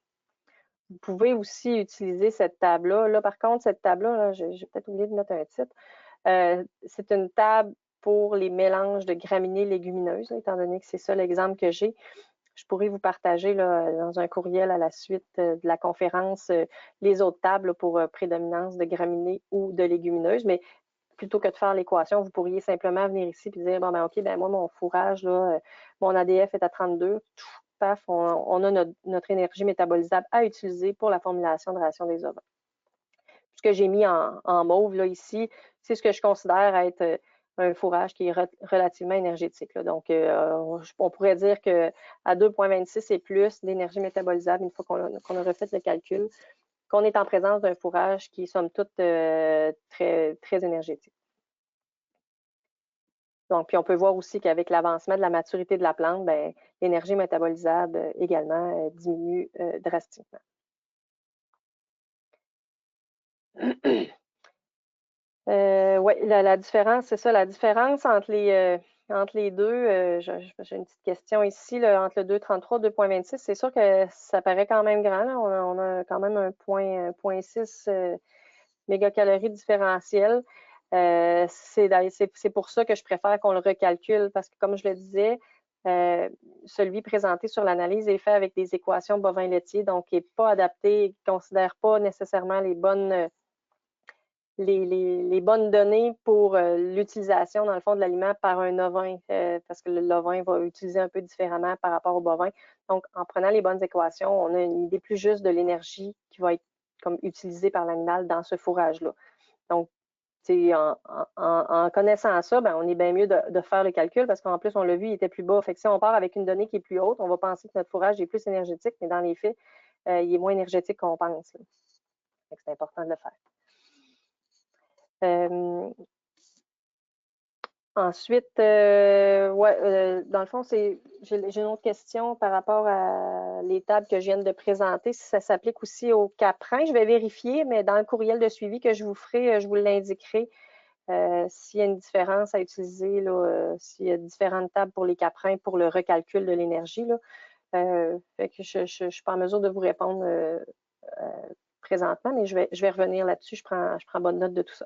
Vous pouvez aussi utiliser cette table-là. Là, par contre, cette table-là, j'ai peut-être oublié de mettre un titre. C'est une table pour les mélanges de graminées légumineuses, là, étant donné que c'est ça l'exemple que j'ai. Je pourrais vous partager là, dans un courriel à la suite de la conférence les autres tables là, pour prédominance de graminées ou de légumineuses. Mais plutôt que de faire l'équation, vous pourriez simplement venir ici et dire, bon, ben OK, ben moi, mon fourrage, là, mon ADF est à 32. Paf, on a notre énergie métabolisable à utiliser pour la formulation de ration des ovins. Ce que j'ai mis en mauve là, ici, c'est ce que je considère être un fourrage qui est relativement énergétique. Là. Donc, on pourrait dire qu'à 2,26 et plus d'énergie métabolisable, une fois qu'on a refait le calcul, qu'on est en présence d'un fourrage qui est somme toute très, très énergétique. Donc, puis on peut voir aussi qu'avec l'avancement de la maturité de la plante, ben, l'énergie métabolisable également diminue drastiquement. Oui, la différence, c'est ça, la différence entre les deux, j'ai une petite question ici, là, entre le 2,33 et 2,26, c'est sûr que ça paraît quand même grand. Là. On a quand même un 0,6 mégacalories différentiel. C'est pour ça que je préfère qu'on le recalcule parce que, comme je le disais, celui présenté sur l'analyse est fait avec des équations bovins laitiers, donc il n'est pas adapté, il ne considère pas nécessairement les bonnes données pour l'utilisation, dans le fond, de l'aliment par un ovin, parce que l'ovin va utiliser un peu différemment par rapport au bovin. Donc, en prenant les bonnes équations, on a une idée plus juste de l'énergie qui va être comme utilisée par l'animal dans ce fourrage-là. Donc, en connaissant ça, ben, on est bien mieux de faire le calcul parce qu'en plus, on l'a vu, il était plus bas. Fait que si on part avec une donnée qui est plus haute, on va penser que notre fourrage est plus énergétique, mais dans les faits, il est moins énergétique qu'on pense. C'est important de le faire. Ensuite, dans le fond, j'ai une autre question par rapport à les tables que je viens de présenter, si ça s'applique aussi aux caprins. Je vais vérifier, mais dans le courriel de suivi que je vous ferai, je vous l'indiquerai s'il y a une différence à utiliser, s'il y a différentes tables pour les caprins pour le recalcul de l'énergie. Fait que je ne suis pas en mesure de vous répondre présentement, mais je vais revenir là-dessus. Je prends bonne note de tout ça.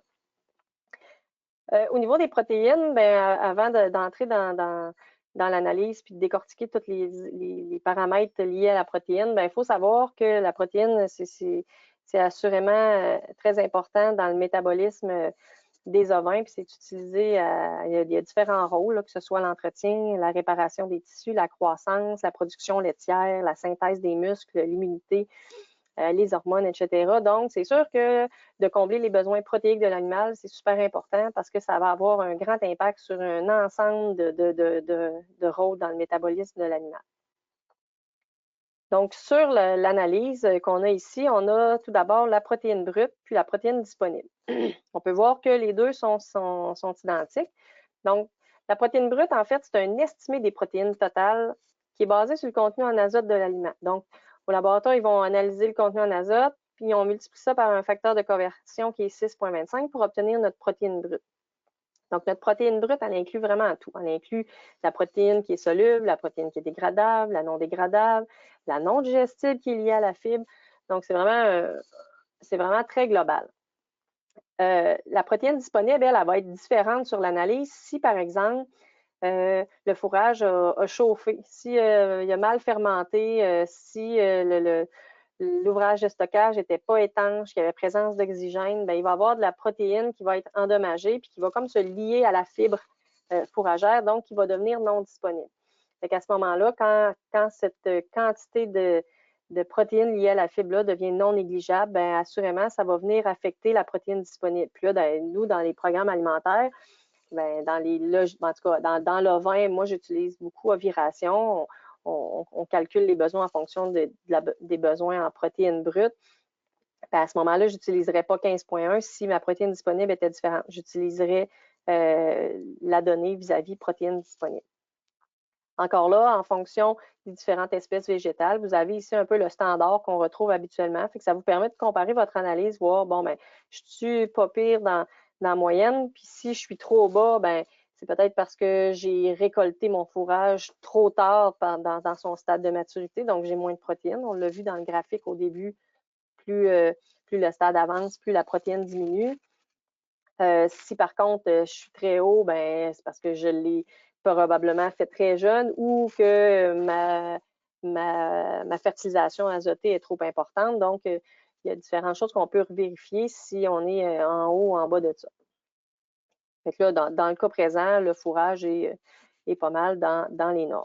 Au niveau des protéines, ben, avant d'entrer dans l'analyse puis de décortiquer tous les paramètres liés à la protéine, ben, il faut savoir que la protéine, c'est assurément très important dans le métabolisme des ovins, puis c'est utilisé, il y a différents rôles, là, que ce soit l'entretien, la réparation des tissus, la croissance, la production laitière, la synthèse des muscles, l'immunité, les hormones, etc. Donc, c'est sûr que de combler les besoins protéiques de l'animal, c'est super important parce que ça va avoir un grand impact sur un ensemble de rôles dans le métabolisme de l'animal. Donc, sur l'analyse qu'on a ici, on a tout d'abord la protéine brute puis la protéine disponible. On peut voir que les deux sont identiques. Donc, la protéine brute, en fait, c'est un estimé des protéines totales qui est basé sur le contenu en azote de l'aliment. Donc, au laboratoire, ils vont analyser le contenu en azote, puis on multiplie ça par un facteur de conversion qui est 6,25 pour obtenir notre protéine brute. Donc, notre protéine brute, elle inclut vraiment tout. Elle inclut la protéine qui est soluble, la protéine qui est dégradable, la non dégradable, la non digestible qui est liée à la fibre. Donc, c'est vraiment très global. la protéine disponible, elle va être différente sur l'analyse si, par exemple, le fourrage a chauffé, si il a mal fermenté, si l'ouvrage de stockage n'était pas étanche, qu'il y avait présence d'oxygène, il va y avoir de la protéine qui va être endommagée puis qui va comme se lier à la fibre fourragère, donc qui va devenir non disponible. Fait qu'à ce moment-là, quand cette quantité de protéines liées à la fibre-là devient non négligeable, assurément, ça va venir affecter la protéine disponible. Puis là, nous, dans les programmes alimentaires, en tout cas, dans l'ovin, moi, j'utilise beaucoup Oviration. On calcule les besoins en fonction des besoins en protéines brutes. À ce moment-là, je n'utiliserais pas 15.1 si ma protéine disponible était différente. J'utiliserais la donnée vis-à-vis protéines disponibles. Encore là, en fonction des différentes espèces végétales, vous avez ici un peu le standard qu'on retrouve habituellement. Fait que ça vous permet de comparer votre analyse, voir, bon, je suis pas pire dans la moyenne, puis si je suis trop bas, c'est peut-être parce que j'ai récolté mon fourrage trop tard dans son stade de maturité, donc j'ai moins de protéines. On l'a vu dans le graphique au début, plus le stade avance, plus la protéine diminue. Si par contre, je suis très haut, c'est parce que je l'ai probablement fait très jeune ou que ma fertilisation azotée est trop importante. Donc, il y a différentes choses qu'on peut vérifier si on est en haut ou en bas de ça. Fait que là, dans le cas présent, le fourrage est pas mal dans les normes.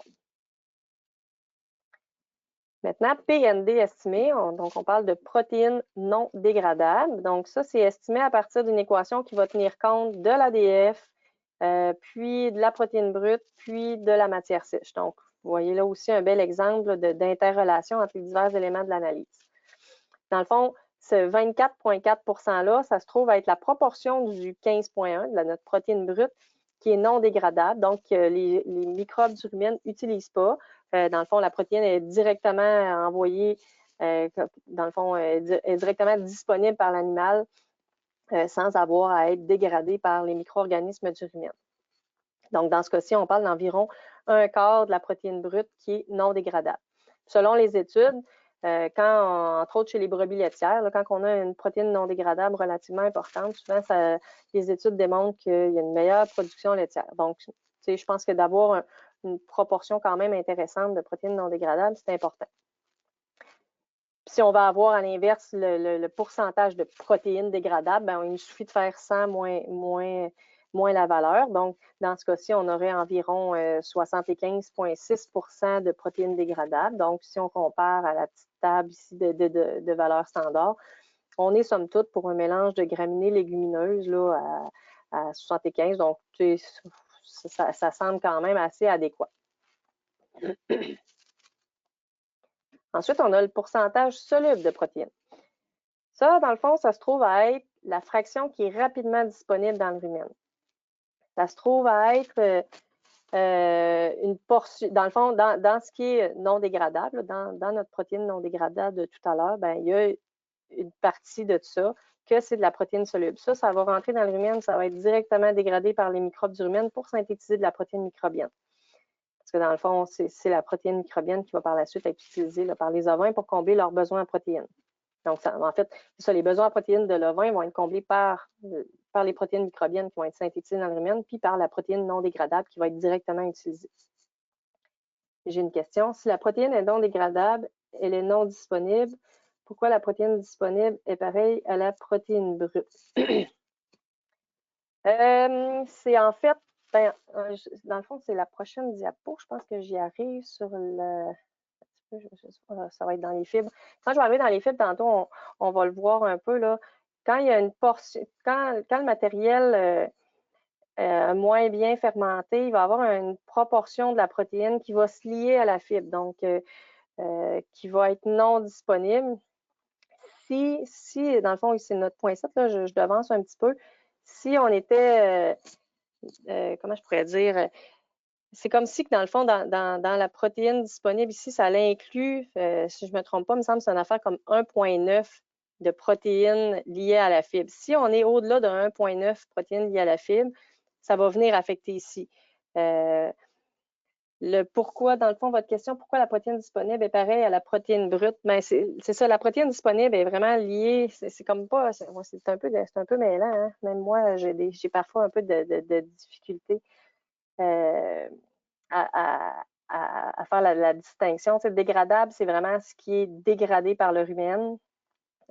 Maintenant, PND estimé, donc on parle de protéines non dégradables. Donc ça, c'est estimé à partir d'une équation qui va tenir compte de l'ADF, puis de la protéine brute, puis de la matière sèche. Donc, vous voyez là aussi un bel exemple d'interrelation entre les divers éléments de l'analyse. Dans le fond, ce 24,4 %-là, ça se trouve à être la proportion du 15,1 de notre protéine brute qui est non dégradable, donc les microbes du rumen n'utilisent pas. Dans le fond, la protéine est directement envoyée, dans le fond, est directement disponible par l'animal sans avoir à être dégradée par les micro-organismes du rumen. Donc, dans ce cas-ci, on parle d'environ un quart de la protéine brute qui est non dégradable. Selon les études, entre autres chez les brebis laitières, quand on a une protéine non dégradable relativement importante, souvent, les études démontrent qu'il y a une meilleure production laitière. Donc, je pense que d'avoir une proportion quand même intéressante de protéines non dégradables, c'est important. Si on va avoir à l'inverse le pourcentage de protéines dégradables, il nous suffit de faire 100 moins la valeur. Donc, dans ce cas-ci, on aurait environ 75,6 % de protéines dégradables. Donc, si on compare à la petite table ici de valeurs standards, on est somme toute pour un mélange de graminées légumineuses là, à 75. Donc, ça semble quand même assez adéquat. Ensuite, on a le pourcentage soluble de protéines. Ça, dans le fond, ça se trouve à être la fraction qui est rapidement disponible dans le rumen. Ça se trouve à être une portion, dans le fond, dans ce qui est non dégradable, dans notre protéine non dégradable de tout à l'heure, il y a une partie de ça que c'est de la protéine soluble. Ça va rentrer dans le rumen, ça va être directement dégradé par les microbes du rumen pour synthétiser de la protéine microbienne. Parce que dans le fond, c'est la protéine microbienne qui va par la suite être utilisée par les ovins pour combler leurs besoins en protéines. Donc, en fait, les besoins en protéines de l'ovin vont être comblés par les protéines microbiennes qui vont être synthétisées dans le rumen, puis par la protéine non dégradable qui va être directement utilisée. J'ai une question. Si la protéine est non dégradable, elle est non disponible, pourquoi la protéine disponible est pareille à la protéine brute? C'est en fait, dans le fond, c'est la prochaine diapo. Je pense que j'y arrive sur le... Ça va être dans les fibres. Quand je vais arriver dans les fibres, tantôt, on va le voir un peu, là. Quand il y a une portion, quand le matériel moins bien fermenté, il va y avoir une proportion de la protéine qui va se lier à la fibre, donc qui va être non disponible. Si dans le fond, c'est notre point 7, là, je devance un petit peu. Si on était, comment je pourrais dire, c'est comme si, dans le fond, dans la protéine disponible ici, ça l'inclut, si je ne me trompe pas, il me semble que c'est une affaire comme 1,9 de protéines liées à la fibre. Si on est au-delà de 1,9 protéines liées à la fibre, ça va venir affecter ici. le pourquoi, dans le fond, votre question, pourquoi la protéine disponible est pareille à la protéine brute? Ben, c'est ça, la protéine disponible est vraiment liée, c'est comme pas, c'est un peu mêlant, hein? Même moi, j'ai parfois un peu de difficulté à faire la distinction. Tu sais, dégradable, c'est vraiment ce qui est dégradé par le rumen,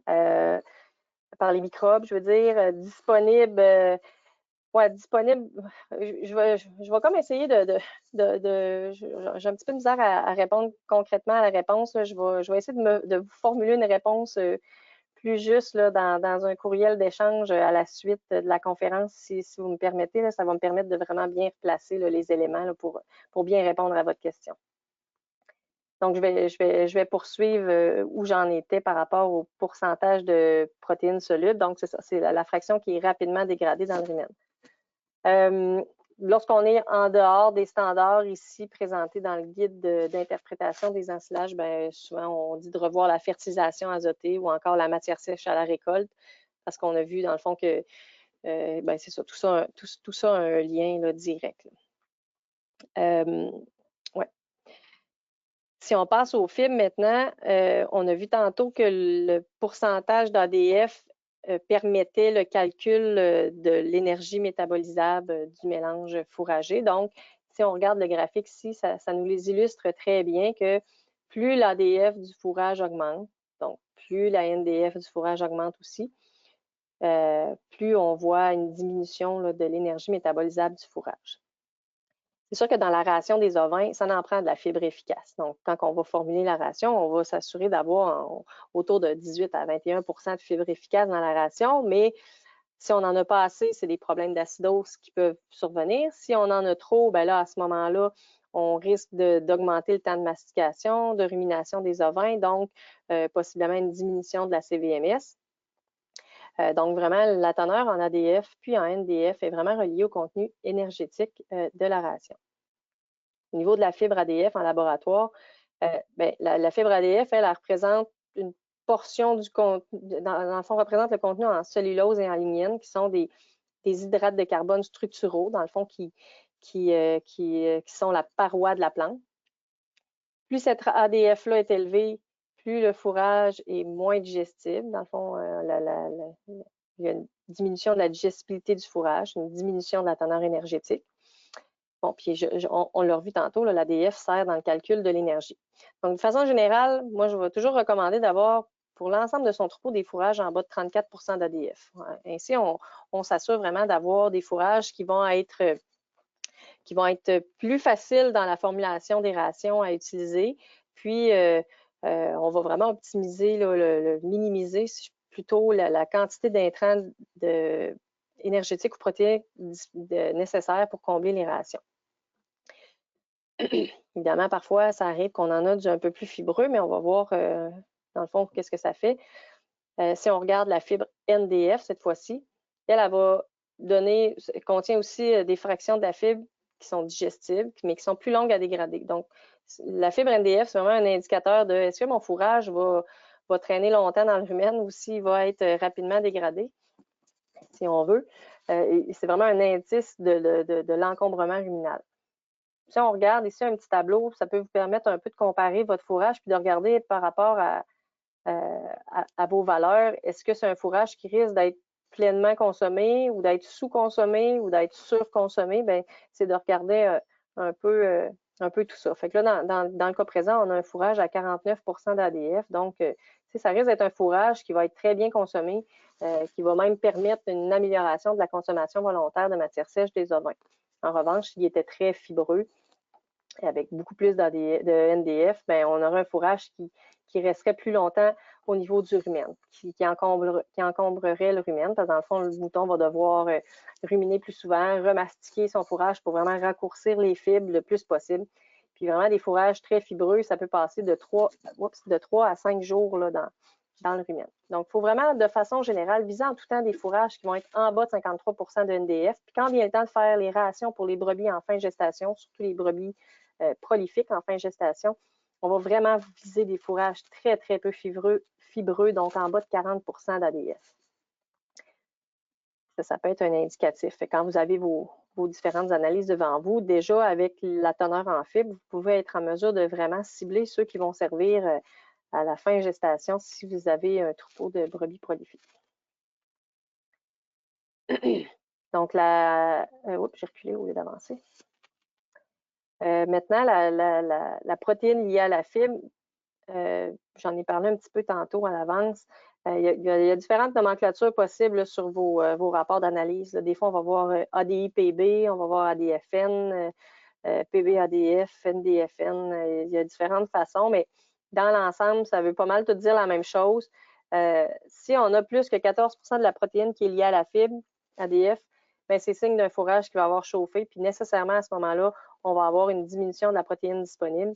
par les microbes, je veux dire. Disponible, ouais, disponible. Je vais comme essayer j'ai un petit peu de misère à répondre concrètement à la réponse. Là. Je vais essayer de vous formuler une réponse plus juste là, dans un courriel d'échange à la suite de la conférence, si vous me permettez. Là, ça va me permettre de vraiment bien replacer là, les éléments là, pour bien répondre à votre question. Donc, je vais poursuivre où j'en étais par rapport au pourcentage de protéines solubles. Donc, c'est ça, c'est la fraction qui est rapidement dégradée dans le rumen. Lorsqu'on est en dehors des standards ici présentés dans le guide d'interprétation des ensilages, ben, souvent on dit de revoir la fertilisation azotée ou encore la matière sèche à la récolte, parce qu'on a vu dans le fond que ben, c'est ça, tout ça a un lien là, direct. Ouais. Si on passe aux fibres maintenant, on a vu tantôt que le pourcentage d'ADF permettait le calcul de l'énergie métabolisable du mélange fourragé. Donc, si on regarde le graphique ici, ça nous les illustre très bien que plus l'ADF du fourrage augmente, donc plus la NDF du fourrage augmente aussi, plus on voit une diminution là, de l'énergie métabolisable du fourrage. C'est sûr que dans la ration des ovins, ça en prend de la fibre efficace. Donc, quand on va formuler la ration, on va s'assurer d'avoir autour de 18 à 21 de fibre efficace dans la ration, mais si on n'en a pas assez, c'est des problèmes d'acidose qui peuvent survenir. Si on en a trop, ben là, à ce moment-là, on risque d'augmenter le temps de mastication, de rumination des ovins, donc possiblement une diminution de la CVMS. Donc, vraiment, la teneur en ADF puis en NDF est vraiment reliée au contenu énergétique de la ration. Au niveau de la fibre ADF en laboratoire, ben, la fibre ADF, elle représente une portion du contenu, dans le fond, représente le contenu en cellulose et en lignine, qui sont des hydrates de carbone structuraux, dans le fond, qui sont la paroi de la plante. Plus cette ADF-là est élevée, plus le fourrage est moins digestible. Dans le fond, il y a une diminution de la digestibilité du fourrage, une diminution de la teneur énergétique. Bon, puis on l'a revu tantôt, l'ADF sert dans le calcul de l'énergie. Donc, de façon générale, moi, je vais toujours recommander d'avoir pour l'ensemble de son troupeau des fourrages en bas de 34 d'ADF. Ainsi, on s'assure vraiment d'avoir des fourrages qui vont être plus faciles dans la formulation des rations à utiliser. Puis, on va vraiment optimiser, minimiser plutôt la quantité d'intrants énergétiques ou protéiques nécessaires pour combler les rations. Évidemment, parfois, ça arrive qu'on en a un peu plus fibreux, mais on va voir, dans le fond, qu'est-ce que ça fait. Si on regarde la fibre NDF, cette fois-ci, elle va contient aussi des fractions de la fibre qui sont digestibles, mais qui sont plus longues à dégrader. Donc, la fibre NDF, c'est vraiment un indicateur de est-ce que mon fourrage va traîner longtemps dans le rumen ou s'il va être rapidement dégradé, si on veut. C'est vraiment un indice de l'encombrement ruminal. Si on regarde ici un petit tableau, ça peut vous permettre un peu de comparer votre fourrage puis de regarder par rapport à vos valeurs. Est-ce que c'est un fourrage qui risque d'être pleinement consommé ou d'être sous-consommé ou d'être surconsommé? Bien, c'est de regarder un peu tout ça. Fait que là, dans le cas présent, on a un fourrage à 49 d'ADF. Donc, ça risque d'être un fourrage qui va être très bien consommé, qui va même permettre une amélioration de la consommation volontaire de matière sèche des ovins. En revanche, s'il était très fibreux, avec beaucoup plus de NDF, bien, on aurait un fourrage qui resterait plus longtemps au niveau du rumen, qui encombrerait le rumen, parce que dans le fond, le mouton va devoir ruminer plus souvent, remastiquer son fourrage pour vraiment raccourcir les fibres le plus possible. Puis vraiment, des fourrages très fibreux, ça peut passer de 3 à 5 jours là, dans le rumen. Donc, il faut vraiment, de façon générale, viser en tout temps des fourrages qui vont être en bas de 53 de NDF. Puis quand vient le temps de faire les rations pour les brebis en fin de gestation, surtout les brebis prolifiques en fin de gestation, on va vraiment viser des fourrages très, très peu fibreux, donc en bas de 40 d'ADF. Ça peut être un indicatif. Quand vous avez vos vos différentes analyses devant vous, déjà avec la teneur en fibres, vous pouvez être en mesure de vraiment cibler ceux qui vont servir à la fin gestation si vous avez un troupeau de brebis prolifiques. Donc, oups, j'ai reculé au lieu d'avancer. Maintenant, la protéine liée à la fibre, j'en ai parlé un petit peu tantôt à l'avance. Il y a différentes nomenclatures possibles là, sur vos rapports d'analyse. Des fois, on va voir ADI-PB, on va voir ADFN, PB-ADF, NDFN. Il y a différentes façons, mais dans l'ensemble, ça veut pas mal tout dire la même chose. Si on a plus que 14% de la protéine qui est liée à la fibre, ADF, ben, c'est signe d'un fourrage qui va avoir chauffé, puis nécessairement à ce moment-là, on va avoir une diminution de la protéine disponible.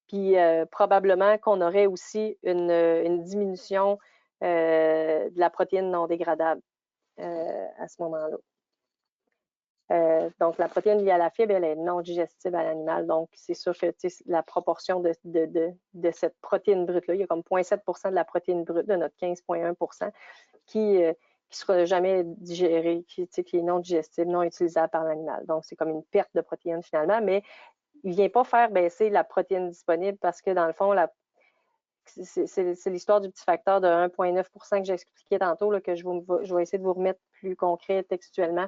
Puis probablement qu'on aurait aussi une diminution de la protéine non dégradable à ce moment-là. Donc, la protéine liée à la fibre, elle est non digestible à l'animal. Donc, c'est sûr que la proportion de cette protéine brute-là, il y a comme 0,7% de la protéine brute de notre 15,1% qui ne sera jamais digérée, qui est non digestible, non utilisable par l'animal. Donc, c'est comme une perte de protéines finalement, mais il ne vient pas faire baisser la protéine disponible parce que dans le fond, c'est l'histoire du petit facteur de 1,9% que j'ai expliqué tantôt, là, que je vais essayer de vous remettre plus concret textuellement.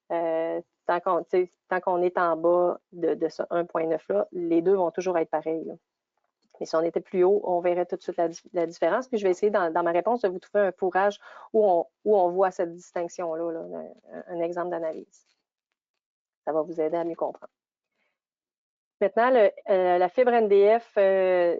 Tant qu'on est en bas de ce 1,9-là, les deux vont toujours être pareils. Là. Mais si on était plus haut, on verrait tout de suite la différence. Puis je vais essayer dans ma réponse de vous trouver un fourrage où on voit cette distinction-là, là, un exemple d'analyse. Ça va vous aider à mieux comprendre. Maintenant, la fibre NDF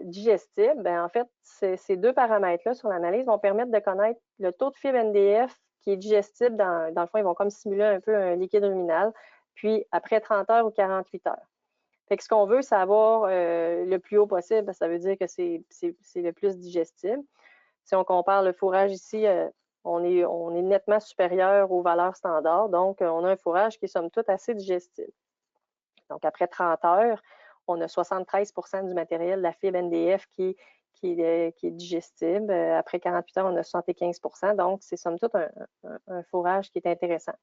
digestible, ben, en fait, ces deux paramètres-là sur l'analyse vont permettre de connaître le taux de fibre NDF qui est digestible. Dans le fond, ils vont comme simuler un peu un liquide ruminal, puis après 30 heures ou 48 heures. Fait que ce qu'on veut, c'est avoir le plus haut possible, ça veut dire que c'est le plus digestible. Si on compare le fourrage ici, on est nettement supérieur aux valeurs standards, donc on a un fourrage qui est somme toute assez digestible. Donc, après 30 heures, on a 73% du matériel de la fibre NDF qui est digestible. Après 48 heures, on a 75%. Donc, c'est somme toute un fourrage qui est intéressant.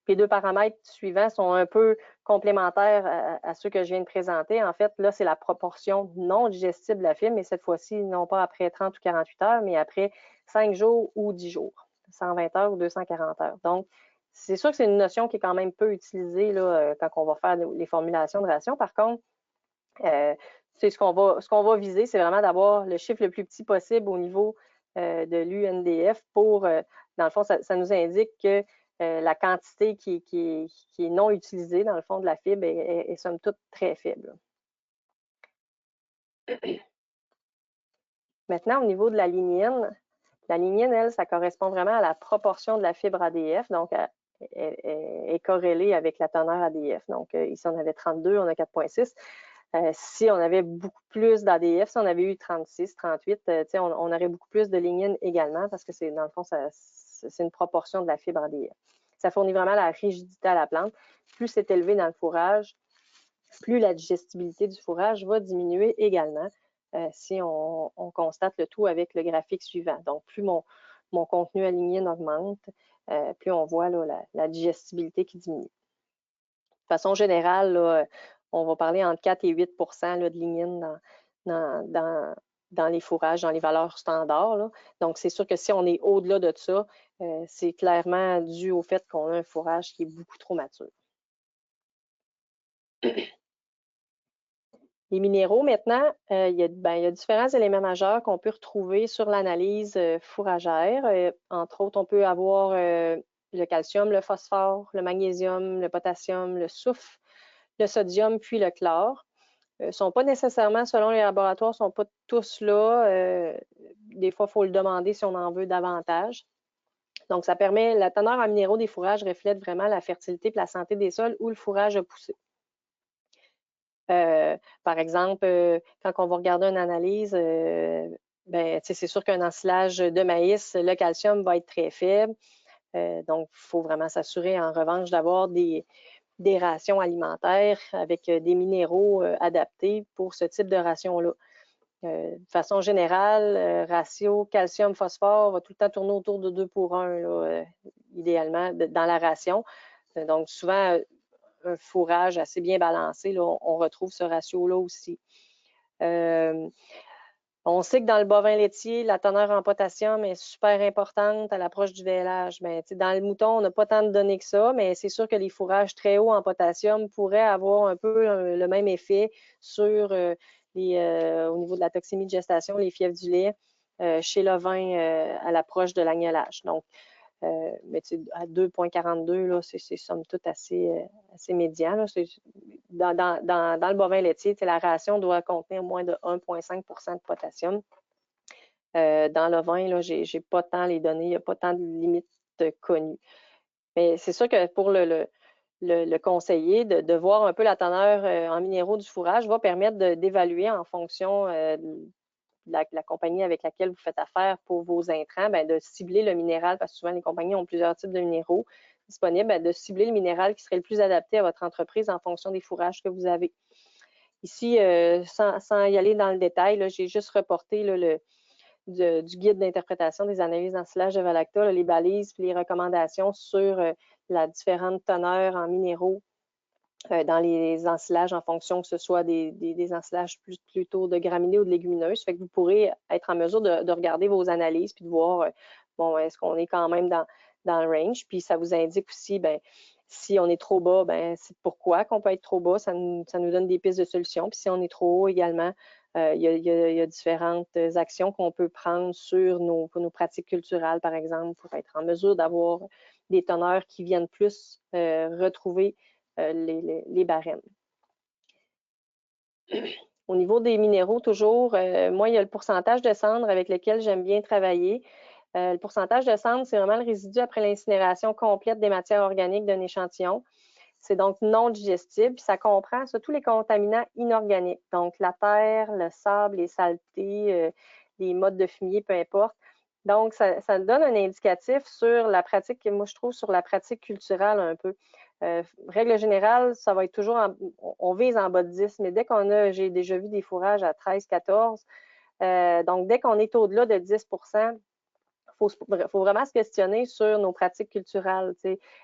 Les deux paramètres suivants sont un peu complémentaires à ceux que je viens de présenter. En fait, là, c'est la proportion non digestible de la fibre, mais cette fois-ci, non pas après 30 ou 48 heures, mais après 5 jours ou 10 jours, 120 heures ou 240 heures. Donc, c'est sûr que c'est une notion qui est quand même peu utilisée là, quand on va faire les formulations de ration. Par contre, ce qu'on va viser, c'est vraiment d'avoir le chiffre le plus petit possible au niveau de l'UNDF pour, dans le fond, ça nous indique que la quantité qui est non utilisée, dans le fond, de la fibre est somme toute très faible. Maintenant, au niveau de la lignine, elle, ça correspond vraiment à la proportion de la fibre ADF, donc elle est corrélée avec la teneur ADF. Donc, ici, on avait 32, on a 4,6. Si on avait beaucoup plus d'ADF, si on avait eu 36, 38, on aurait beaucoup plus de lignine également parce que c'est, dans le fond, c'est une proportion de la fibre ADF. Ça fournit vraiment la rigidité à la plante. Plus c'est élevé dans le fourrage, plus la digestibilité du fourrage va diminuer également si on constate le tout avec le graphique suivant. Donc, plus mon contenu à lignine augmente, plus on voit là, la digestibilité qui diminue. De façon générale, là, on va parler entre 4 et 8% là, de lignine dans les fourrages, dans les valeurs standards. Là. Donc, c'est sûr que si on est au-delà de ça, c'est clairement dû au fait qu'on a un fourrage qui est beaucoup trop mature. Les minéraux, maintenant, il y a différents éléments majeurs qu'on peut retrouver sur l'analyse fourragère. Entre autres, on peut avoir le calcium, le phosphore, le magnésium, le potassium, le soufre, le sodium, puis le chlore. Ils ne sont pas nécessairement, selon les laboratoires, ne sont pas tous là. Des fois, il faut le demander si on en veut davantage. Donc, ça permet, la teneur en minéraux des fourrages reflète vraiment la fertilité et la santé des sols où le fourrage a poussé. Par exemple, quand on va regarder une analyse, c'est sûr qu'un ensilage de maïs, le calcium va être très faible. Donc, il faut vraiment s'assurer, en revanche, d'avoir des rations alimentaires avec des minéraux adaptés pour ce type de ration-là. De façon générale, ratio calcium-phosphore va tout le temps tourner autour de 2 pour 1, là, idéalement, dans la ration. Donc, souvent, un fourrage assez bien balancé, là, on retrouve ce ratio-là aussi. On sait que dans le bovin laitier, la teneur en potassium est super importante à l'approche du vêlage. Ben, dans le mouton, on n'a pas tant de données que ça, mais c'est sûr que les fourrages très hauts en potassium pourraient avoir un peu le même effet sur au niveau de la toxémie de gestation, les fièvres du lait chez l'ovin à l'approche de l'agnelage. Donc, mais à 2,42, là, c'est somme toute assez médian. Là. Dans le bovin laitier, la ration doit contenir moins de 1,5 de potassium. Dans l'ovin, là, j'ai pas tant les données, il n'y a pas tant de limites connues. Mais c'est sûr que pour le conseiller, de voir un peu la teneur en minéraux du fourrage va permettre d'évaluer en fonction de la compagnie avec laquelle vous faites affaire pour vos intrants, bien, de cibler le minéral, parce que souvent les compagnies ont plusieurs types de minéraux disponibles, bien, de cibler le minéral qui serait le plus adapté à votre entreprise en fonction des fourrages que vous avez. Ici, sans y aller dans le détail, j'ai juste reporté là, du guide d'interprétation des analyses d'ensilage de Valacta, là, les balises et les recommandations sur la différente teneur en minéraux dans les ensilages en fonction que ce soit des ensilages plutôt de graminées ou de légumineuses. Fait que vous pourrez être en mesure de regarder vos analyses puis de voir, bon, est-ce qu'on est quand même dans le range. Puis ça vous indique aussi, ben, si on est trop bas, ben, c'est pourquoi qu'on peut être trop bas. Ça nous donne des pistes de solutions. Puis si on est trop haut également, il y a différentes actions qu'on peut prendre sur nos pratiques culturelles, par exemple, pour être en mesure d'avoir des teneurs qui viennent plus retrouver les barèmes. Au niveau des minéraux, toujours, moi, il y a le pourcentage de cendres avec lequel j'aime bien travailler. Le pourcentage de cendres, c'est vraiment le résidu après l'incinération complète des matières organiques d'un échantillon. C'est donc non digestible, puis ça comprend tous les contaminants inorganiques, donc la terre, le sable, les saletés, les mottes de fumier, peu importe. Donc, ça donne un indicatif sur la pratique, moi je trouve, sur la pratique culturelle un peu. Règle générale, ça va être toujours, on vise en bas de 10, mais dès qu'on a, j'ai déjà vu des fourrages à 13, 14, donc dès qu'on est au-delà de 10 il faut vraiment se questionner sur nos pratiques culturelles.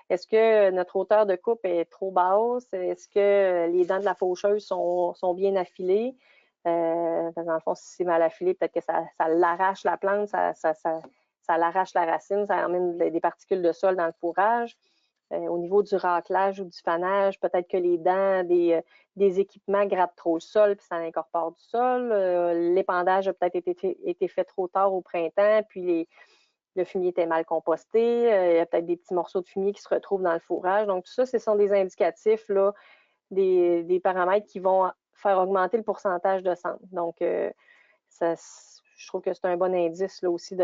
Est-ce que notre hauteur de coupe est trop basse? Est-ce que les dents de la faucheuse sont bien affilées? Dans le fond, si c'est mal affilé, peut-être que ça l'arrache la plante, ça l'arrache la racine, ça amène des particules de sol dans le fourrage. Au niveau du raclage ou du fanage, peut-être que les dents des équipements grattent trop le sol, puis ça incorpore du sol. L'épandage a peut-être été fait trop tard au printemps, puis le fumier était mal composté. Il y a peut-être des petits morceaux de fumier qui se retrouvent dans le fourrage. Donc, tout ça, ce sont des indicatifs, là, des paramètres qui vont faire augmenter le pourcentage de cendres. Donc, je trouve que c'est un bon indice là, aussi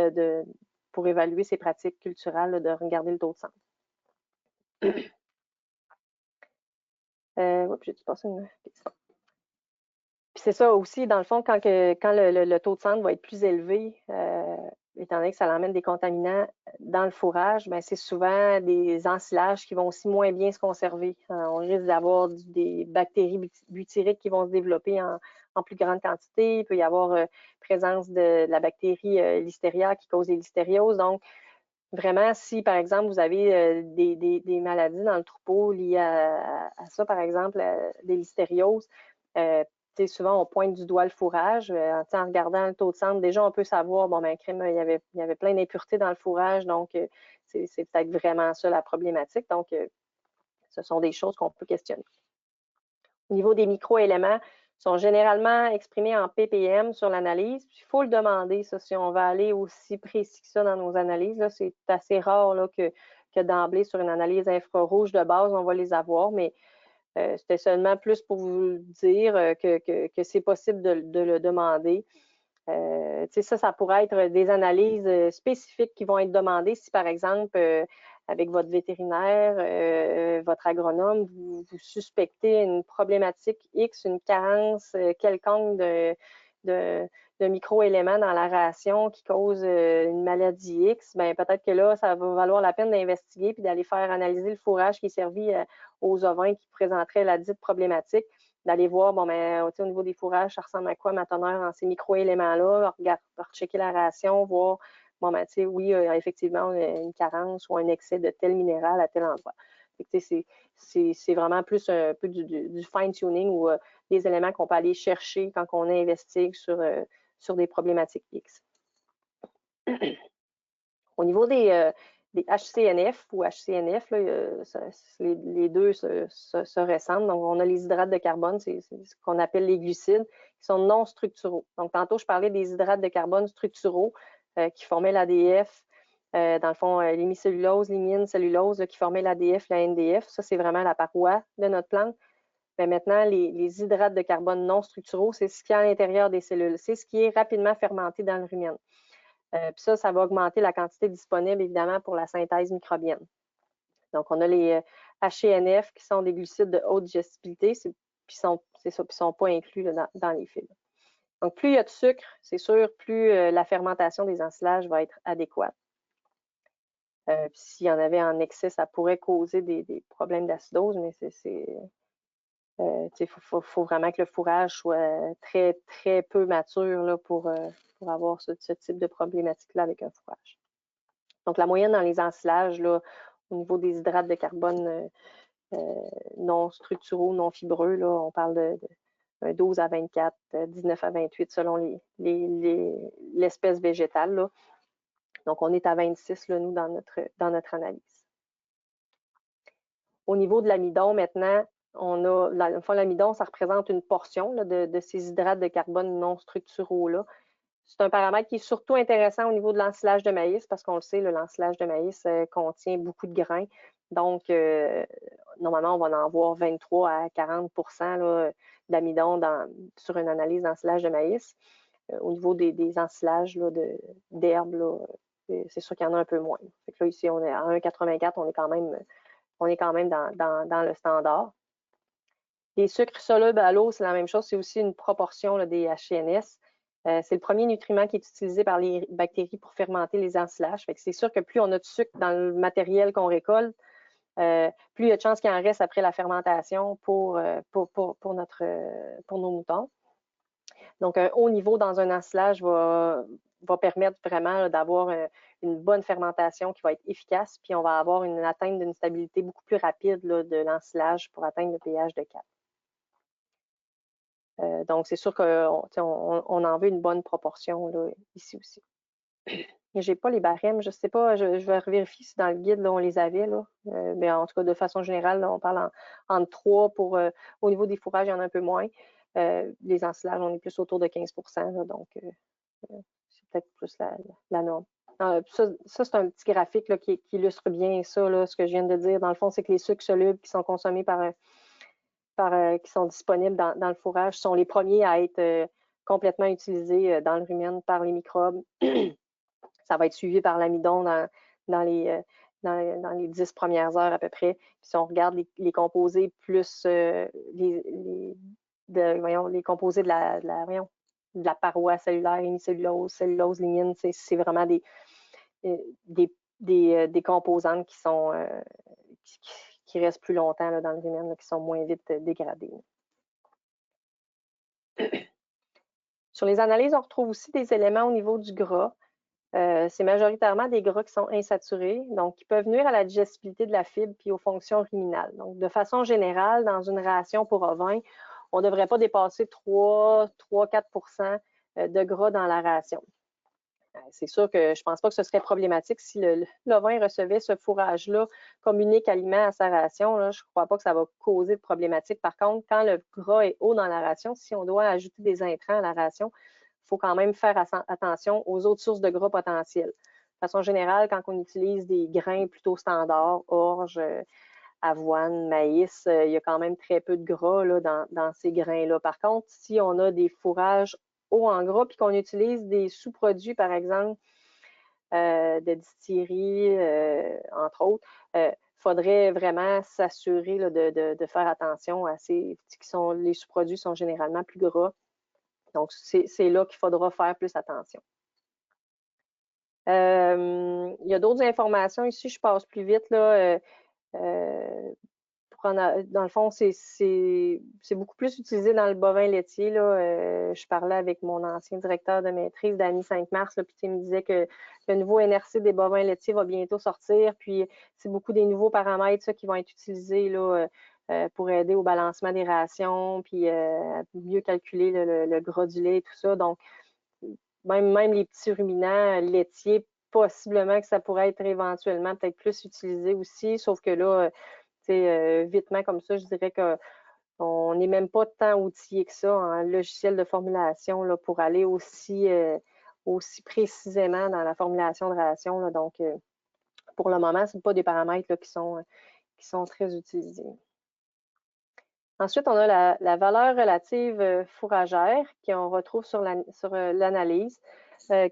pour évaluer ces pratiques culturelles, là, de regarder le taux de cendres. J'ai-tu passé une... Puis c'est ça aussi, dans le fond, quand le taux de cendre va être plus élevé, étant donné que ça emmène des contaminants dans le fourrage, bien, c'est souvent des ensilages qui vont aussi moins bien se conserver. On risque d'avoir des bactéries butyriques qui vont se développer en plus grande quantité. Il peut y avoir présence de la bactérie Listeria qui cause les listérioses. Donc, vraiment, si, par exemple, vous avez des maladies dans le troupeau liées à ça, par exemple, des listérioses, souvent, on pointe du doigt le fourrage. En regardant le taux de cendre, déjà, on peut savoir, bon, ben, crème, il y avait plein d'impuretés dans le fourrage, donc c'est peut-être vraiment ça la problématique. Donc, ce sont des choses qu'on peut questionner. Au niveau des micro-éléments, sont généralement exprimés en ppm sur l'analyse. Il faut le demander, ça, si on va aller aussi précis que ça dans nos analyses. C'est assez rare là, que d'emblée, sur une analyse infrarouge de base, on va les avoir, mais c'était seulement plus pour vous dire que c'est possible de le demander. Ça pourrait être des analyses spécifiques qui vont être demandées si, par exemple, avec votre vétérinaire, votre agronome, vous suspectez une problématique X, une carence quelconque de micro-éléments dans la ration qui cause une maladie X, ben peut-être que là, ça va valoir la peine d'investiguer puis d'aller faire analyser le fourrage qui est servi aux ovins qui présenteraient la dite problématique, d'aller voir, bon, ben, au niveau des fourrages, ça ressemble à quoi ma teneur en ces micro-éléments-là, rechecker la ration, voir, bon, ben, oui, effectivement, on a une carence ou un excès de tel minéral à tel endroit. C'est vraiment plus un peu du fine-tuning ou des éléments qu'on peut aller chercher quand on investigue sur des problématiques X. Au niveau des HCNF ou HCNF, là, les deux se ressemblent. Donc, on a les hydrates de carbone, c'est ce qu'on appelle les glucides, qui sont non structuraux. Donc, tantôt, je parlais des hydrates de carbone structuraux qui formaient l'ADF. Dans le fond, l'hémicellulose, l'imine, cellulose qui formaient l'ADF, la NDF. Ça, c'est vraiment la paroi de notre plante. Mais maintenant, les hydrates de carbone non structuraux, c'est ce qui est à l'intérieur des cellules. C'est ce qui est rapidement fermenté dans le rumen. Puis ça va augmenter la quantité disponible, évidemment, pour la synthèse microbienne. Donc, on a les HCNF qui sont des glucides de haute digestibilité, puis sont pas inclus là, dans les fibres. Donc, plus il y a de sucre, c'est sûr, plus la fermentation des ensilages va être adéquate. S'il y en avait en excès, ça pourrait causer des problèmes d'acidose, mais il faut vraiment que le fourrage soit très, très peu mature là, pour avoir ce type de problématique-là avec un fourrage. Donc, la moyenne dans les ensilages, là, au niveau des hydrates de carbone non structuraux, non fibreux, là, on parle de 12 à 24, 19 à 28 selon l'espèce végétale. Là. Donc, on est à 26, là, nous, dans notre analyse. Au niveau de l'amidon, maintenant, on a, l'amidon, ça représente une portion là, de ces hydrates de carbone non structuraux-là. C'est un paramètre qui est surtout intéressant au niveau de l'ensilage de maïs, parce qu'on le sait, l'ensilage de maïs contient beaucoup de grains. Donc, normalement, on va en avoir 23 à 40 d'amidon sur une analyse d'ensilage de maïs. Au niveau des ensilages d'herbes, c'est sûr qu'il y en a un peu moins. Fait que là, ici, on est à 1,84, on est quand même dans le standard. Les sucres solubles à l'eau, c'est la même chose. C'est aussi une proportion là, des HCNS. C'est le premier nutriment qui est utilisé par les bactéries pour fermenter les ensilages. C'est sûr que plus on a de sucre dans le matériel qu'on récolte, plus il y a de chances qu'il en reste après la fermentation pour nos moutons. Donc, un haut niveau dans un ensilage va permettre vraiment d'avoir une bonne fermentation qui va être efficace, puis on va avoir une atteinte d'une stabilité beaucoup plus rapide là, de l'ensilage pour atteindre le pH de 4. Donc, c'est sûr qu'on en veut une bonne proportion là, ici aussi. Je n'ai pas les barèmes, je ne sais pas, je vais vérifier si dans le guide, là, on les avait. Là. Mais en tout cas, de façon générale, là, on parle en 3 pour, au niveau des fourrages, il y en a un peu moins. Les ensilages, on est plus autour de 15 là, donc c'est peut-être plus la norme. Ça c'est un petit graphique là, qui illustre bien ça, là, ce que je viens de dire. Dans le fond, c'est que les sucres solubles qui sont consommés qui sont disponibles dans le fourrage sont les premiers à être complètement utilisés dans le rumen par les microbes. Ça va être suivi par l'amidon dans les 10 premières heures à peu près. Puis si on regarde les composés plus les composés de la paroi cellulaire, hémicellulose, cellulose, lignine, c'est vraiment des composantes qui restent plus longtemps là, dans le rumen, là, qui sont moins vite dégradées. Sur les analyses, on retrouve aussi des éléments au niveau du gras. C'est majoritairement des gras qui sont insaturés, donc qui peuvent nuire à la digestibilité de la fibre puis aux fonctions ruminales. Donc, de façon générale, dans une ration pour ovin, on ne devrait pas dépasser 3-4 de gras dans la ration. C'est sûr que je ne pense pas que ce serait problématique si l'ovin recevait ce fourrage-là comme unique aliment à sa ration. Là, je ne crois pas que ça va causer de problématique. Par contre, quand le gras est haut dans la ration, si on doit ajouter des intrants à la ration, il faut quand même faire attention aux autres sources de gras potentiels. De façon générale, quand on utilise des grains plutôt standards, orge, avoine, maïs, il y a quand même très peu de gras là, dans ces grains-là. Par contre, si on a des fourrages hauts en gras puis qu'on utilise des sous-produits, par exemple, de distillerie, entre autres, il faudrait vraiment s'assurer de faire attention à les sous-produits sont généralement plus gras. Donc, c'est là qu'il faudra faire plus attention. Il y a d'autres informations ici, je passe plus vite. Là, dans le fond, c'est beaucoup plus utilisé dans le bovin laitier. Là. Je parlais avec mon ancien directeur de maîtrise, Dany Sainte-Mars, puis il me disait que le nouveau NRC des bovins laitiers va bientôt sortir, puis c'est beaucoup des nouveaux paramètres ça, qui vont être utilisés là, pour aider au balancement des rations, puis à mieux calculer le gras du lait et tout ça. Donc, même les petits ruminants laitiers, possiblement que ça pourrait être éventuellement peut-être plus utilisé aussi, sauf que là, vitement comme ça, je dirais qu'on n'est même pas tant outillé que ça en logiciel de formulation là, pour aller aussi précisément dans la formulation de ration. Là. Donc, pour le moment, ce n'est pas des paramètres là, qui sont très utilisés. Ensuite, on a la valeur relative fourragère qu'on retrouve sur l'analyse,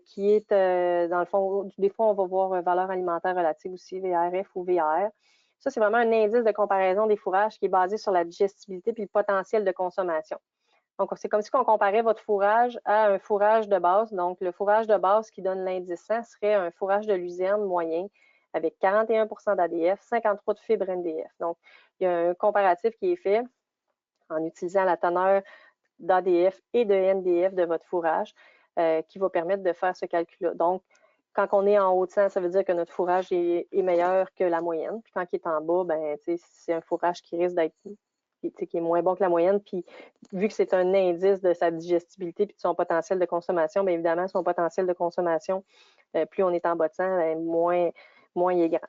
qui est, dans le fond, des fois, on va voir valeur alimentaire relative aussi, VRF ou VAR. Ça, c'est vraiment un indice de comparaison des fourrages qui est basé sur la digestibilité puis le potentiel de consommation. Donc, c'est comme si on comparait votre fourrage à un fourrage de base. Donc, le fourrage de base qui donne l'indice 100 serait un fourrage de luzerne moyen avec 41 d'ADF, 53 de fibres NDF. Donc, il y a un comparatif qui est fait en utilisant la teneur d'ADF et de NDF de votre fourrage qui va permettre de faire ce calcul-là. Donc, quand on est en haut de 100, ça veut dire que notre fourrage est meilleur que la moyenne. Puis quand il est en bas, ben, c'est un fourrage qui risque d'être qui est moins bon que la moyenne. Puis vu que c'est un indice de sa digestibilité et de son potentiel de consommation, bien évidemment, son potentiel de consommation, plus on est en bas de 100, bien, moins il est grand.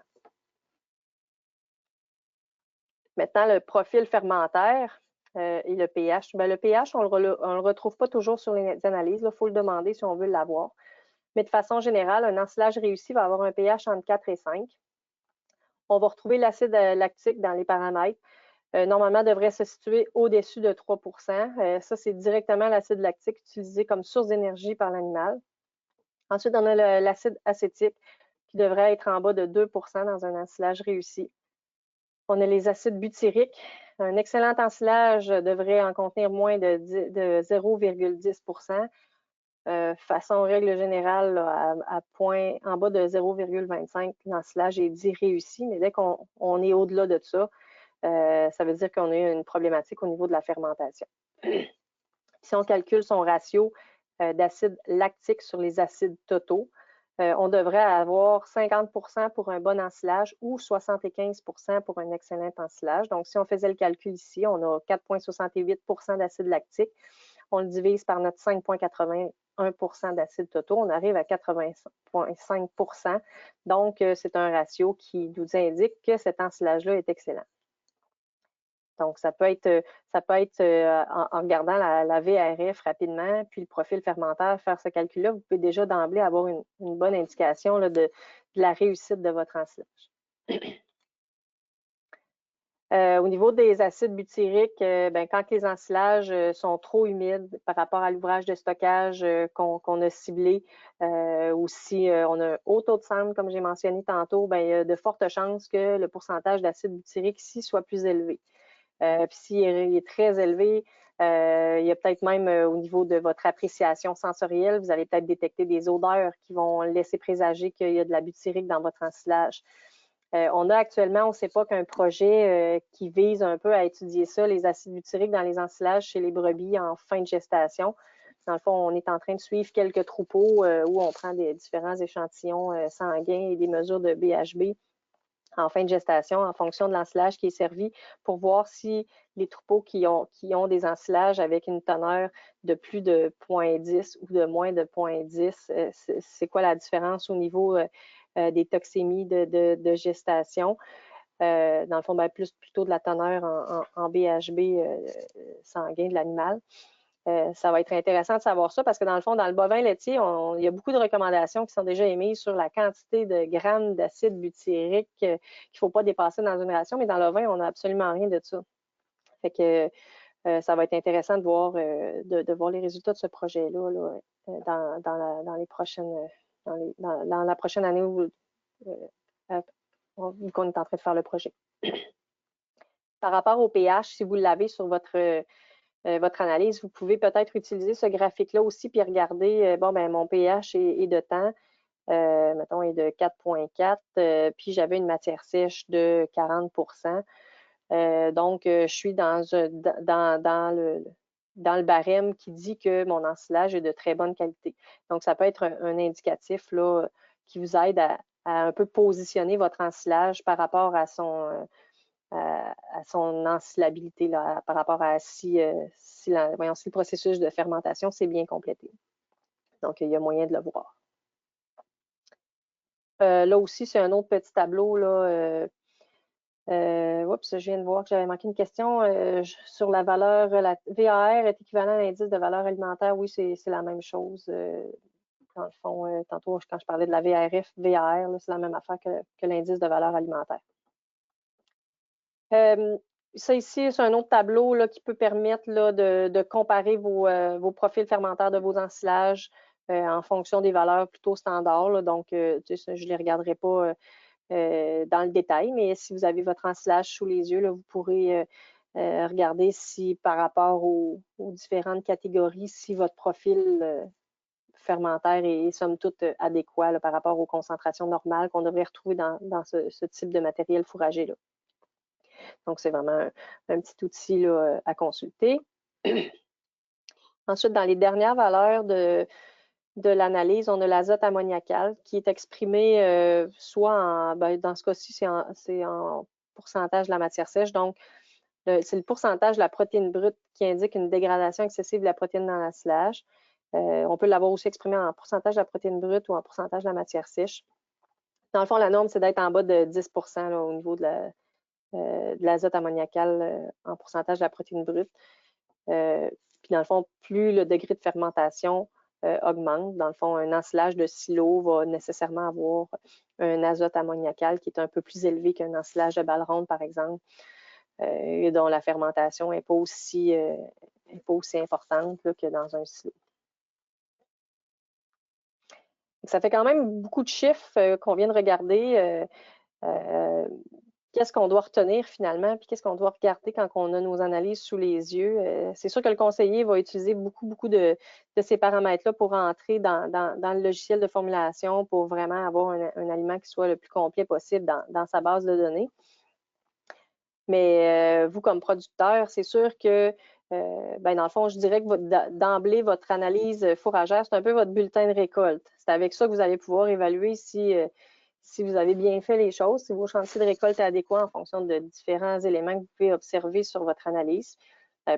Maintenant, le profil fermentaire et le pH. Bien, le pH, on ne le retrouve pas toujours sur les analyses. Il faut le demander si on veut l'avoir. Mais de façon générale, un ensilage réussi va avoir un pH entre 4 et 5. On va retrouver l'acide lactique dans les paramètres. Normalement, devrait se situer au-dessus de 3 ça, c'est directement l'acide lactique utilisé comme source d'énergie par l'animal. Ensuite, on a l'acide acétique qui devrait être en bas de 2 dans un ensilage réussi. On a les acides butyriques. Un excellent ensilage devrait en contenir moins de 0,10 façon règle générale, là, en bas de 0,25, l'ensilage est dit réussi, mais dès qu'on est au-delà de ça, ça veut dire qu'on a une problématique au niveau de la fermentation. Si on calcule son ratio d'acide lactique sur les acides totaux, on devrait avoir 50 pour un bon ensilage ou 75 pour un excellent ensilage. Donc, si on faisait le calcul ici, on a 4,68 d'acide lactique. On le divise par notre 5,81 d'acide totaux, on arrive à 80,5 Donc, c'est un ratio qui nous indique que cet ensilage-là est excellent. Donc, ça peut être en regardant la VRF rapidement, puis le profil fermentaire, faire ce calcul-là, vous pouvez déjà d'emblée avoir une bonne indication là, de la réussite de votre ensilage. Au niveau des acides butyriques, ben, quand les ensilages sont trop humides par rapport à l'ouvrage de stockage qu'on a ciblé, ou si on a un haut taux de cendre, comme j'ai mentionné tantôt, ben, il y a de fortes chances que le pourcentage d'acide butyrique ici soit plus élevé. Puis s'il est très élevé, il y a peut-être même au niveau de votre appréciation sensorielle, vous allez peut-être détecter des odeurs qui vont laisser présager qu'il y a de la butyrique dans votre ensilage. On a actuellement, on ne sait pas qu'un projet qui vise un peu à étudier ça, les acides butyriques dans les ensilages chez les brebis en fin de gestation. Dans le fond, on est en train de suivre quelques troupeaux où on prend des différents échantillons sanguins et des mesures de BHB en fin de gestation en fonction de l'ensilage qui est servi pour voir si les troupeaux qui ont des ensilages avec une teneur de plus de 0,10 ou de moins de 0,10, c'est quoi la différence au niveau des toxémies de gestation. Dans le fond, ben, plutôt de la teneur en BHB sanguin de l'animal. Ça va être intéressant de savoir ça parce que dans le fond, dans le bovin laitier, il y a beaucoup de recommandations qui sont déjà émises sur la quantité de grammes d'acide butyrique qu'il ne faut pas dépasser dans une ration, mais dans le vin, on n'a absolument rien de ça. Fait que ça va être intéressant de voir, les résultats de ce projet-là là, dans les prochaines dans la prochaine année où qu'on est en train de faire le projet. Par rapport au pH, si vous l'avez sur votre analyse, vous pouvez peut-être utiliser ce graphique-là aussi puis regarder, bon, ben mon pH est de temps, mettons, est de 4,4, puis j'avais une matière sèche de 40 donc, je suis dans le barème qui dit que mon ensilage est de très bonne qualité. Donc, ça peut être un indicatif là, qui vous aide à un peu positionner votre ensilage par rapport à son ensilabilité, là, par rapport à si le processus de fermentation s'est bien complété. Donc, il y a moyen de le voir. Là aussi, c'est un autre petit tableau. Là, oups, je viens de voir que j'avais manqué une question sur la valeur. La VAR est équivalent à l'indice de valeur alimentaire. Oui, c'est la même chose. Dans le fond, tantôt, quand je parlais de la VRF, VAR, c'est la même affaire que l'indice de valeur alimentaire. Ça ici, c'est un autre tableau là, qui peut permettre là, de comparer vos profils fermentaires de vos ensilages en fonction des valeurs plutôt standards. Là. Donc, je ne les regarderai pas dans le détail, mais si vous avez votre ensilage sous les yeux, là, vous pourrez regarder si par rapport aux différentes catégories, si votre profil fermentaire est somme toute adéquat là, par rapport aux concentrations normales qu'on devrait retrouver dans ce type de matériel fourragé. Là. Donc, c'est vraiment un petit outil là, à consulter. Ensuite, dans les dernières valeurs de l'analyse, on a l'azote ammoniacal qui est exprimé soit en, dans ce cas-ci, c'est en pourcentage de la matière sèche. Donc, c'est le pourcentage de la protéine brute qui indique une dégradation excessive de la protéine dans l'ensilage. On peut l'avoir aussi exprimé en pourcentage de la protéine brute ou en pourcentage de la matière sèche. Dans le fond, la norme, c'est d'être en bas de 10 là, au niveau de l'azote ammoniacal en pourcentage de la protéine brute. Puis dans le fond, plus le degré de fermentation augmente, dans le fond, un ensilage de silo va nécessairement avoir un azote ammoniacal qui est un peu plus élevé qu'un ensilage de balle ronde, par exemple, et dont la fermentation n'est pas aussi importante là, que dans un silo. Ça fait quand même beaucoup de chiffres qu'on vient de regarder. Qu'est-ce qu'on doit retenir finalement, puis qu'est-ce qu'on doit regarder quand on a nos analyses sous les yeux. C'est sûr que le conseiller va utiliser beaucoup de ces paramètres-là pour entrer dans le logiciel de formulation pour vraiment avoir un aliment qui soit le plus complet possible dans sa base de données. Mais vous, comme producteur, c'est sûr que, dans le fond, je dirais que d'emblée, votre analyse fourragère, c'est un peu votre bulletin de récolte. C'est avec ça que vous allez pouvoir évaluer si vous avez bien fait les choses, si vos chantiers de récolte est adéquat en fonction de différents éléments que vous pouvez observer sur votre analyse.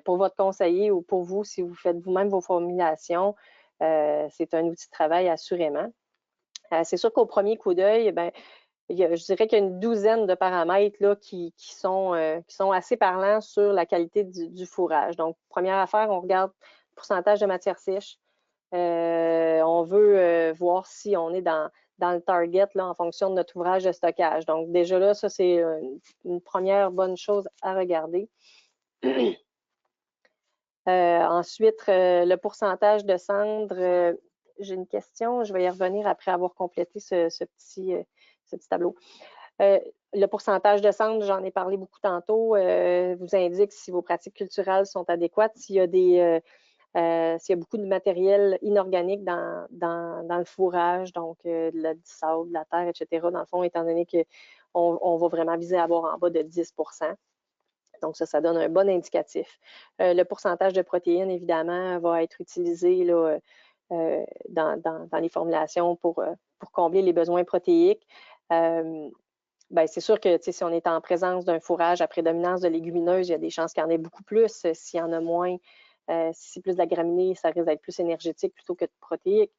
Pour votre conseiller ou pour vous, si vous faites vous-même vos formulations, c'est un outil de travail assurément. C'est sûr qu'au premier coup d'œil, je dirais qu'il y a une douzaine de paramètres là, qui sont assez parlants sur la qualité du fourrage. Donc, première affaire, on regarde le pourcentage de matière sèche. On veut voir si on est dans le target là, en fonction de notre ouvrage de stockage. Donc, déjà là, ça, c'est une première bonne chose à regarder. Ensuite, le pourcentage de cendres. J'ai une question, je vais y revenir après avoir complété ce petit tableau. Le pourcentage de cendres, j'en ai parlé beaucoup tantôt, vous indique si vos pratiques culturelles sont adéquates, s'il y a beaucoup de matériel inorganique dans le fourrage, donc du sable, de la terre, etc. Dans le fond, étant donné qu'on va vraiment viser à avoir en bas de 10 donc, ça donne un bon indicatif. Le pourcentage de protéines, évidemment, va être utilisé là, dans les formulations pour combler les besoins protéiques. C'est sûr que si on est en présence d'un fourrage à prédominance de légumineuses, il y a des chances qu'il y en ait beaucoup plus. S'il y en a moins, si c'est plus de la graminée, ça risque d'être plus énergétique plutôt que de protéique.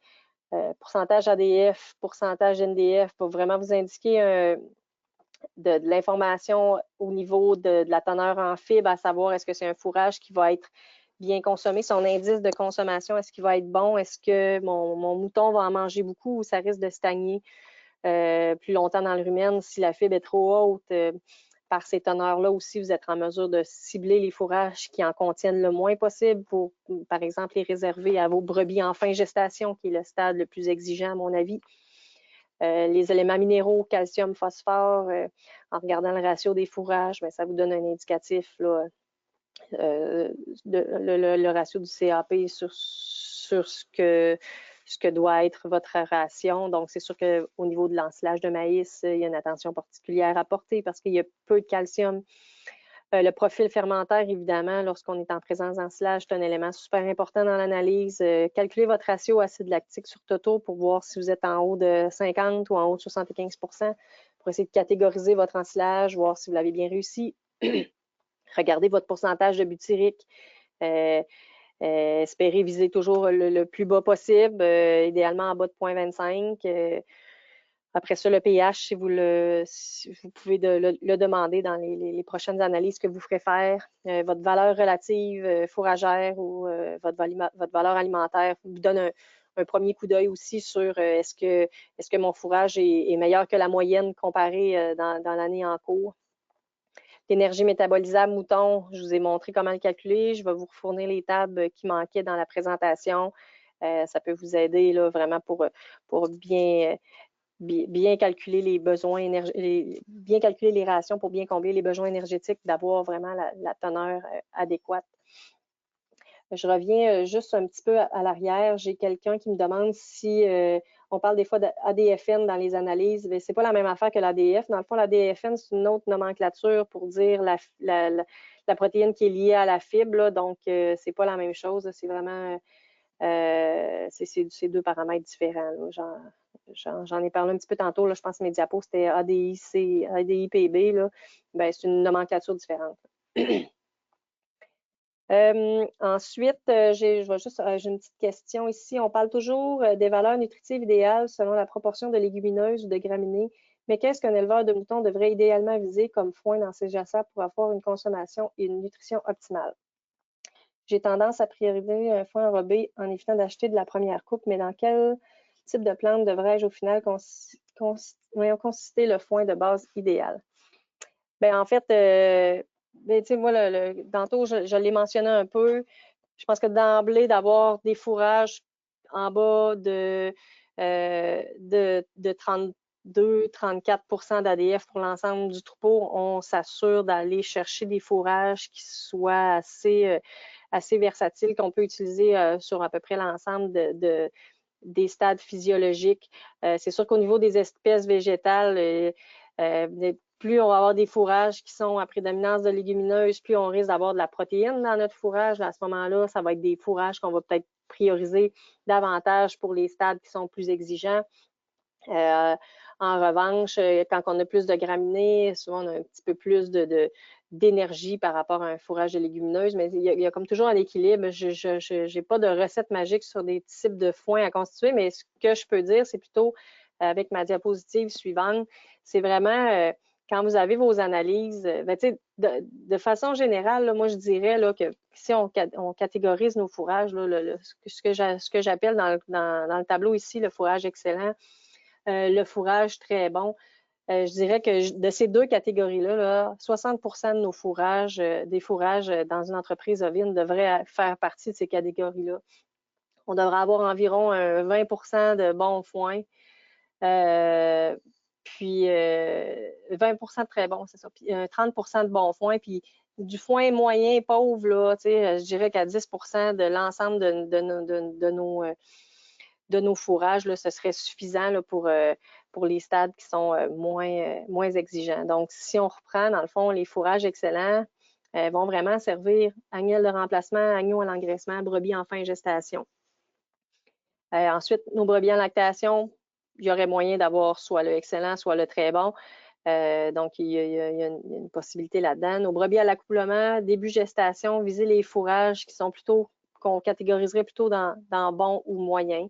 Pourcentage ADF, pourcentage NDF pour vraiment vous indiquer de l'information au niveau de la teneur en fibres, à savoir est-ce que c'est un fourrage qui va être bien consommé, son indice de consommation, est-ce qu'il va être bon, est-ce que mon mouton va en manger beaucoup ou ça risque de stagner plus longtemps dans le rumen si la fibre est trop haute. Par ces teneurs-là aussi, vous êtes en mesure de cibler les fourrages qui en contiennent le moins possible pour, par exemple, les réserver à vos brebis en fin gestation, qui est le stade le plus exigeant à mon avis. Les éléments minéraux, calcium, phosphore, en regardant le ratio des fourrages, ça vous donne un indicatif, là, le ratio du CAP sur ce que doit être votre ration. Donc, c'est sûr qu'au niveau de l'ensilage de maïs, il y a une attention particulière à porter parce qu'il y a peu de calcium. Le profil fermentaire, évidemment, lorsqu'on est en présence d'ensilage, c'est un élément super important dans l'analyse. Calculez votre ratio acide lactique sur Toto pour voir si vous êtes en haut de 50 ou en haut de 75 pour essayer de catégoriser votre ensilage, voir si vous l'avez bien réussi. Regardez votre pourcentage de butyrique. Espérez viser toujours le plus bas possible, idéalement en bas de 0,25. Après ça, le pH, si vous pouvez le demander dans les prochaines analyses que vous ferez faire. Votre valeur relative fourragère ou votre valeur alimentaire vous donne un premier coup d'œil aussi sur est-ce que mon fourrage est meilleur que la moyenne comparée dans l'année en cours. L'énergie métabolisable mouton, je vous ai montré comment le calculer. Je vais vous fournir les tables qui manquaient dans la présentation. Ça peut vous aider là, vraiment pour bien calculer les besoins bien calculer les rations pour bien combler les besoins énergétiques, d'avoir vraiment la teneur adéquate. Je reviens juste un petit peu à l'arrière. J'ai quelqu'un qui me demande si on parle des fois d'ADFN dans les analyses. Ce n'est pas la même affaire que l'ADF. Dans le fond, l'ADFN, c'est une autre nomenclature pour dire la protéine qui est liée à la fibre. Là. Donc, c'est pas la même chose. C'est vraiment c'est deux paramètres différents. J'en ai parlé un petit peu tantôt. Là, je pense que mes diapos, c'était ADIPB. Là. Ben, c'est une nomenclature différente. Ensuite, j'ai une petite question ici. On parle toujours des valeurs nutritives idéales selon la proportion de légumineuses ou de graminées. Mais qu'est-ce qu'un éleveur de moutons devrait idéalement viser comme foin dans ses jacères pour avoir une consommation et une nutrition optimale? J'ai tendance à prioriser un foin enrobé en évitant d'acheter de la première coupe, mais dans quel type de plante devrais-je au final consister le foin de base idéal? Bien, en fait, moi, tantôt, je l'ai mentionné un peu. Je pense que d'emblée, d'avoir des fourrages en bas de 32-34 d'ADF pour l'ensemble du troupeau, on s'assure d'aller chercher des fourrages qui soient assez versatiles, qu'on peut utiliser sur à peu près l'ensemble des stades physiologiques. C'est sûr qu'au niveau des espèces végétales, plus on va avoir des fourrages qui sont à prédominance de légumineuses, plus on risque d'avoir de la protéine dans notre fourrage. À ce moment-là, ça va être des fourrages qu'on va peut-être prioriser davantage pour les stades qui sont plus exigeants. En revanche, quand on a plus de graminées, souvent on a un petit peu plus d'énergie par rapport à un fourrage de légumineuses, mais il y a comme toujours un équilibre. Je n'ai pas de recette magique sur des types de foins à constituer, mais ce que je peux dire, c'est plutôt avec ma diapositive suivante, c'est vraiment quand vous avez vos analyses, de façon générale, là, moi je dirais là, que si on catégorise nos fourrages, là, ce que j'appelle dans le tableau ici, le fourrage excellent, le fourrage très bon. Je dirais que de ces deux catégories-là, 60% de nos fourrages, des fourrages dans une entreprise ovine devraient faire partie de ces catégories-là. On devrait avoir environ 20% de bons foins, puis 20% de très bons, c'est ça, puis 30% de bons foins, puis du foin moyen pauvre, là, je dirais qu'à 10% de l'ensemble de nos fourrages, là, ce serait suffisant là, pour les stades qui sont moins exigeants. Donc, si on reprend, dans le fond, les fourrages excellents vont vraiment servir agnelle de remplacement, agneau à l'engraissement, brebis en fin de gestation. Ensuite, nos brebis en lactation, il y aurait moyen d'avoir soit le excellent, soit le très bon. Donc, il y a une possibilité là-dedans. Nos brebis à l'accouplement, début gestation, viser les fourrages qui sont plutôt, qu'on catégoriserait plutôt dans bon ou moyen.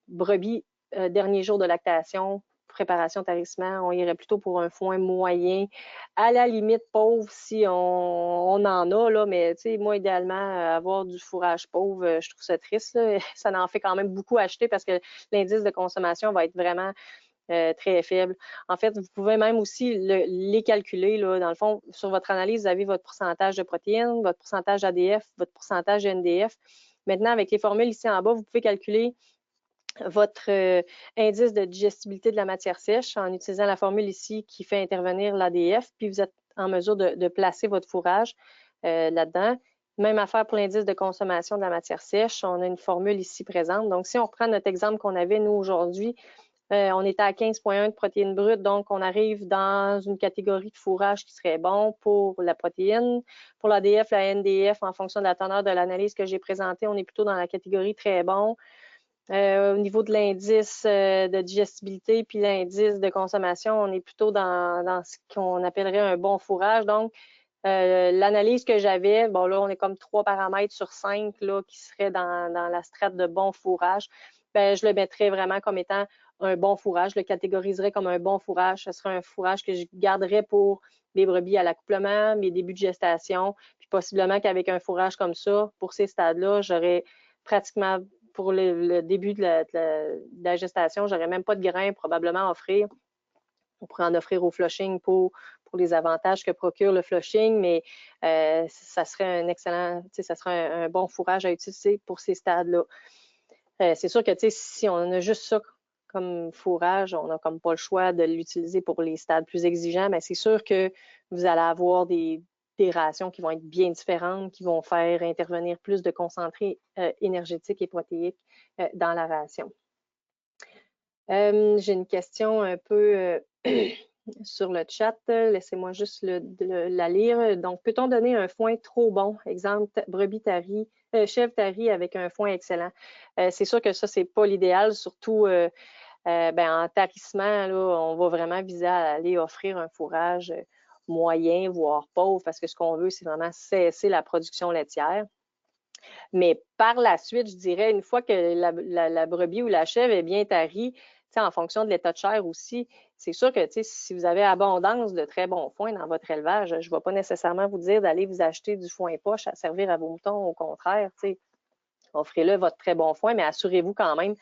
Brebis, dernier jour de lactation, préparation tarissement, on irait plutôt pour un foin moyen, à la limite pauvre si on en a, là, mais moi, idéalement, avoir du fourrage pauvre, je trouve ça triste. Là. Ça en fait quand même beaucoup acheter parce que l'indice de consommation va être vraiment très faible. En fait, vous pouvez même aussi les calculer. Là, dans le fond, sur votre analyse, vous avez votre pourcentage de protéines, votre pourcentage d'ADF, votre pourcentage de NDF. Maintenant, avec les formules ici en bas, vous pouvez calculer votre indice de digestibilité de la matière sèche en utilisant la formule ici qui fait intervenir l'ADF, puis vous êtes en mesure de placer votre fourrage là-dedans. Même affaire pour l'indice de consommation de la matière sèche, on a une formule ici présente. Donc, si on reprend notre exemple qu'on avait, nous, aujourd'hui, On était à 15,1 de protéines brutes, donc on arrive dans une catégorie de fourrage qui serait bon pour la protéine. Pour l'ADF, la NDF, en fonction de la teneur de l'analyse que j'ai présentée, on est plutôt dans la catégorie très bon. Au niveau de l'indice de digestibilité puis l'indice de consommation, on est plutôt dans ce qu'on appellerait un bon fourrage. Donc, l'analyse que j'avais, bon là, on est comme 3 paramètres sur 5 là, qui seraient dans la strate de bon fourrage. Ben, je le mettrais vraiment comme étant un bon fourrage, je le catégoriserais comme un bon fourrage. Ce serait un fourrage que je garderais pour les brebis à l'accouplement, mes débuts de gestation, puis possiblement qu'avec un fourrage comme ça, pour ces stades-là, j'aurais pratiquement, pour le début de la gestation, j'aurais même pas de grains probablement à offrir. On pourrait en offrir au flushing pour les avantages que procure le flushing, mais ça serait un excellent, ça serait un bon fourrage à utiliser pour ces stades-là. C'est sûr que si on a juste ça comme fourrage, on n'a comme pas le choix de l'utiliser pour les stades plus exigeants, mais c'est sûr que vous allez avoir des rations qui vont être bien différentes, qui vont faire intervenir plus de concentrés énergétiques et protéiques dans la ration. J'ai une question un peu sur le chat. Laissez-moi juste la lire. Donc, peut-on donner un foin trop bon? Exemple, brebis tarie, chèvre tarie avec un foin excellent. C'est sûr que ça, c'est pas l'idéal, surtout en tarissement, là, on va vraiment viser à aller offrir un fourrage moyen, voire pauvre, parce que ce qu'on veut, c'est vraiment cesser la production laitière. Mais par la suite, je dirais, une fois que la brebis ou la chèvre est bien tarie, en fonction de l'état de chair aussi, c'est sûr que si vous avez abondance de très bons foins dans votre élevage, je ne vais pas nécessairement vous dire d'aller vous acheter du foin poche à servir à vos moutons. Au contraire, offrez-le votre très bon foin, mais assurez-vous quand même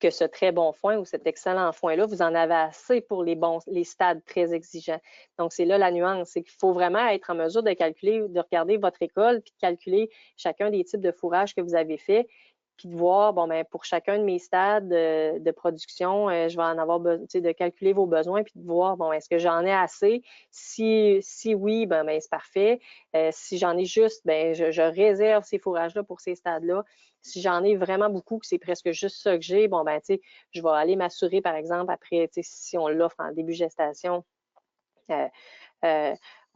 que ce très bon foin ou cet excellent foin-là, vous en avez assez pour les stades très exigeants. Donc, c'est là la nuance, c'est qu'il faut vraiment être en mesure de calculer, de regarder votre école, puis de calculer chacun des types de fourrage que vous avez fait, puis de voir, bon, ben, pour chacun de mes stades de production, je vais en avoir besoin, de calculer vos besoins, puis de voir, bon, est-ce que j'en ai assez? Si oui, ben c'est parfait. Si j'en ai juste, ben, je réserve ces fourrages-là pour ces stades-là. Si j'en ai vraiment beaucoup, que c'est presque juste ça que j'ai, bon, ben, je vais aller m'assurer, par exemple, après, si on l'offre en début de gestation,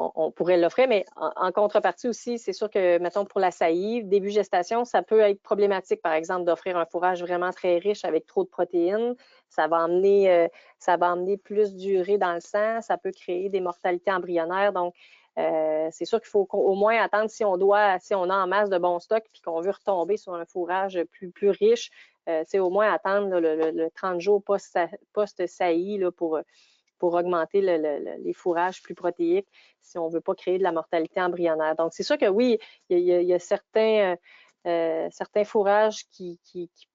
on pourrait l'offrir, mais en contrepartie aussi, c'est sûr que, mettons, pour la saillie, début gestation, ça peut être problématique, par exemple, d'offrir un fourrage vraiment très riche avec trop de protéines. Ça va amener plus d'urée dans le sang, ça peut créer des mortalités embryonnaires. Donc, c'est sûr qu'il faut au moins attendre si on a en masse de bons stocks puis qu'on veut retomber sur un fourrage plus riche, c'est au moins attendre le 30 jours post-saillie pour augmenter les fourrages plus protéiques si on ne veut pas créer de la mortalité embryonnaire. Donc, c'est sûr que oui, il y a certains fourrages qui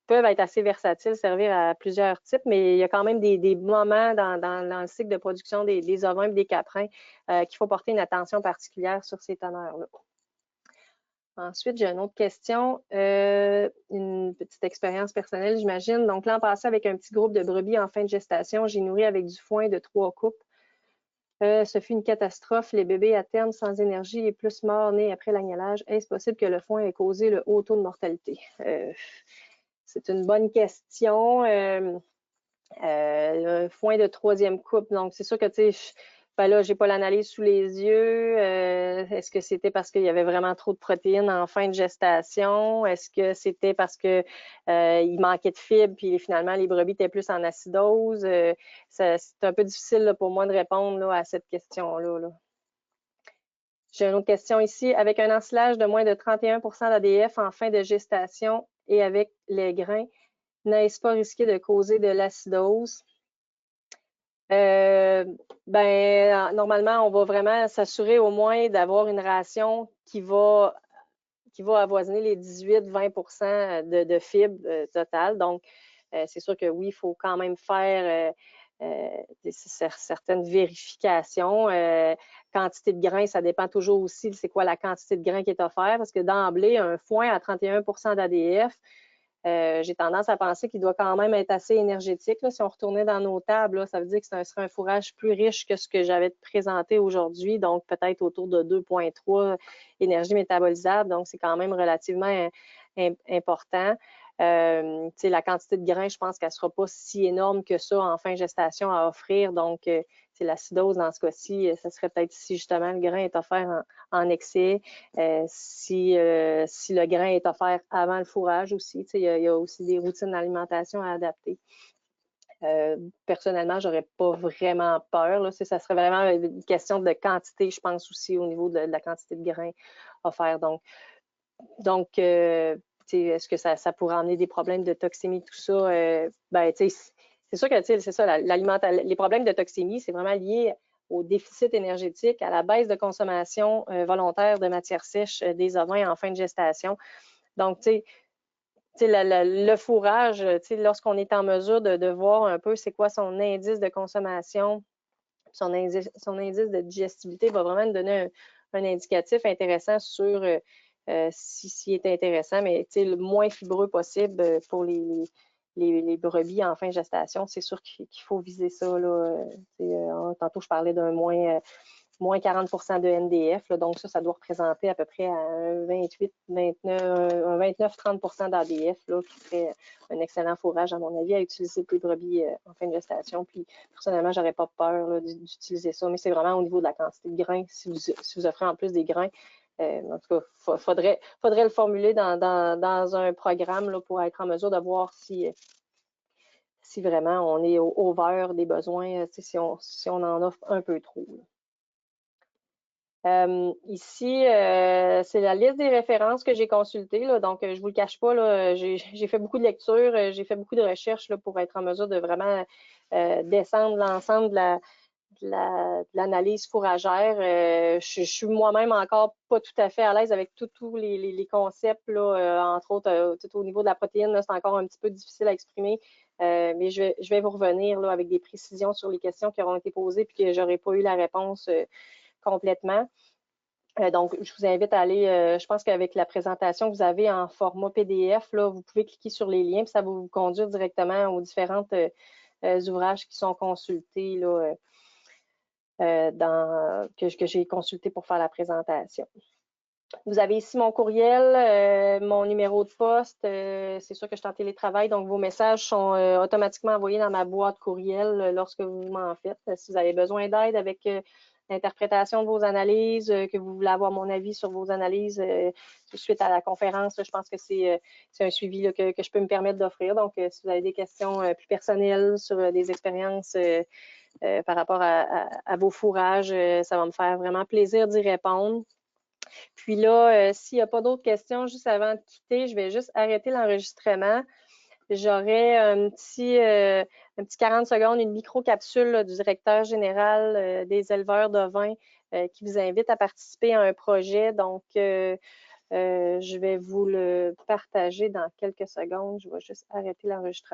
peuvent être assez versatiles, servir à plusieurs types, mais il y a quand même des moments dans le cycle de production des ovins et des caprins qu'il faut porter une attention particulière sur ces teneurs-là. Ensuite, j'ai une autre question, une petite expérience personnelle, j'imagine. Donc, l'an passé, avec un petit groupe de brebis en fin de gestation, j'ai nourri avec du foin de 3 coupes. Ce fut une catastrophe. Les bébés à terme sans énergie et plus morts nés après l'agnelage. Est-ce possible que le foin ait causé le haut taux de mortalité? C'est une bonne question. Un foin de 3e coupe, donc c'est sûr que, tu sais, ben là, j'ai pas l'analyse sous les yeux. Est-ce que c'était parce qu'il y avait vraiment trop de protéines en fin de gestation? Est-ce que c'était parce que il manquait de fibres puis finalement les brebis étaient plus en acidose? C'est un peu difficile là, pour moi de répondre là, à cette question-là. Là. J'ai une autre question ici. Avec un ensilage de moins de 31 d'ADF en fin de gestation et avec les grains, n'est-ce pas risqué de causer de l'acidose? Normalement, on va vraiment s'assurer au moins d'avoir une ration qui va avoisiner les 18-20 de fibres totales. Donc, c'est sûr que oui, il faut quand même faire certaines vérifications. Quantité de grains, ça dépend toujours aussi de c'est quoi la quantité de grains qui est offerte, parce que d'emblée, un foin à 31 d'ADF, j'ai tendance à penser qu'il doit quand même être assez énergétique. Là. Si on retournait dans nos tables, là, ça veut dire que ce serait un fourrage plus riche que ce que j'avais présenté aujourd'hui, donc peut-être autour de 2,3 énergie métabolisable. Donc, c'est quand même relativement important. La quantité de grains, je pense qu'elle ne sera pas si énorme que ça en fin de gestation à offrir. Donc, l'acidose, dans ce cas-ci, ça serait peut-être si justement le grain est offert en excès, si le grain est offert avant le fourrage aussi. Il y a aussi des routines d'alimentation à adapter. Personnellement, j'aurais pas vraiment peur. Là. Ça serait vraiment une question de quantité, je pense aussi au niveau de la quantité de grains offerts. Donc est-ce que ça pourrait amener des problèmes de toxémie, tout ça? C'est sûr que c'est ça, les problèmes de toxémie, c'est vraiment lié au déficit énergétique, à la baisse de consommation volontaire de matières sèches des ovins en fin de gestation. Donc, le fourrage, lorsqu'on est en mesure de voir un peu c'est quoi son indice de consommation, son indice de digestibilité va vraiment nous donner un indicatif intéressant sur s'il est intéressant, mais le moins fibreux possible pour les brebis en fin de gestation. C'est sûr qu'il faut viser ça. Là, tantôt, je parlais d'un moins 40% de NDF. Là, donc, ça doit représenter à peu près un 29-30% d'ADF, qui serait un excellent fourrage, à mon avis, à utiliser pour les brebis en fin de gestation. Puis, personnellement, j'aurais pas peur d'utiliser ça, mais c'est vraiment au niveau de la quantité de grains. Si vous offrez en plus des grains, en tout cas, faudrait le formuler dans un programme là, pour être en mesure de voir si vraiment on est au vert des besoins, si on en offre un peu trop. Ici, c'est la liste des références que j'ai consultées. Là, donc, je ne vous le cache pas, j'ai fait beaucoup de lectures, j'ai fait beaucoup de recherches là, pour être en mesure de vraiment descendre l'ensemble de l'analyse fourragère. Je suis moi-même encore pas tout à fait à l'aise avec tous les concepts, là, entre autres, tout au niveau de la protéine, c'est encore un petit peu difficile à exprimer. Mais je vais vous revenir là, avec des précisions sur les questions qui auront été posées puis que je n'aurai pas eu la réponse complètement. Donc, je vous invite à aller, je pense qu'avec la présentation que vous avez en format PDF, là, vous pouvez cliquer sur les liens, puis ça va vous conduire directement aux différents ouvrages qui sont consultés, là, que j'ai consulté pour faire la présentation. Vous avez ici mon courriel, mon numéro de poste. C'est sûr que je suis en télétravail, donc vos messages sont automatiquement envoyés dans ma boîte courriel lorsque vous m'en faites. Si vous avez besoin d'aide avec l'interprétation de vos analyses, que vous voulez avoir mon avis sur vos analyses suite à la conférence, je pense que c'est un suivi là, que je peux me permettre d'offrir. Donc, si vous avez des questions plus personnelles sur des expériences par rapport à vos fourrages, ça va me faire vraiment plaisir d'y répondre. Puis là, s'il n'y a pas d'autres questions, juste avant de quitter, je vais juste arrêter l'enregistrement. J'aurai un petit 40 secondes, une micro-capsule du directeur général des éleveurs d'ovins qui vous invite à participer à un projet. Donc, je vais vous le partager dans quelques secondes. Je vais juste arrêter l'enregistrement.